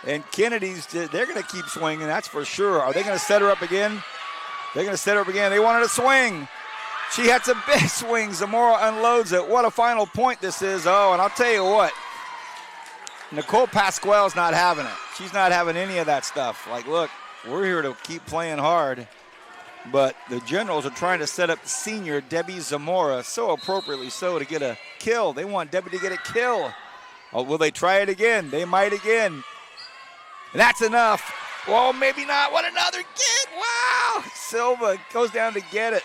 And Kennedy's, they're going to keep swinging, that's for sure. Are they going to set her up again? They're going to set her up again. They want her to swing. She had some big swings. Zamora unloads it. What a final point this is. Oh, and I'll tell you what. Nicole Pasquale's not having it. She's not having any of that stuff. Like, look, we're here to keep playing hard. But the Generals are trying to set up senior Debbie Zamora, so appropriately so, to get a kill. They want Debbie to get a kill. Oh, will they try it again? They might again. And that's enough. Well, maybe not. What another get. Wow. Silva goes down to get it.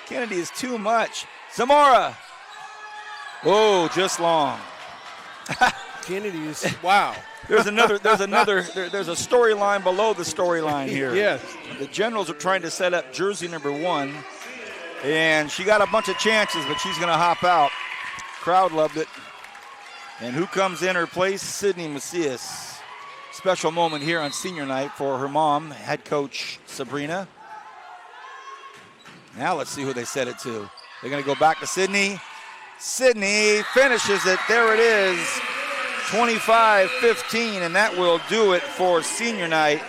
Kennedy is too much. Zamora. Oh, just long. Kennedy is, wow. There's a storyline below the storyline here. Yes. The Generals are trying to set up jersey number 1, and she got a bunch of chances, but she's going to hop out. Crowd loved it. And who comes in her place? Sydney Macias. Special moment here on senior night for her mom, head coach Sabrina. Now let's see who they set it to. They're going to go back to Sydney. Sydney finishes it. There it is. 25-15, and that will do it for senior night.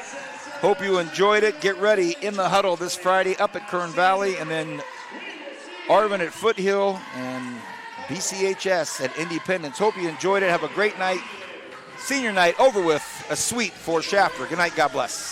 Hope you enjoyed it. Get ready in the huddle this Friday up at Kern Valley, and then Arvin at Foothill and BCHS at Independence. Hope you enjoyed it. Have a great night. Senior night over with, a sweep for Shafter. Good night. God bless.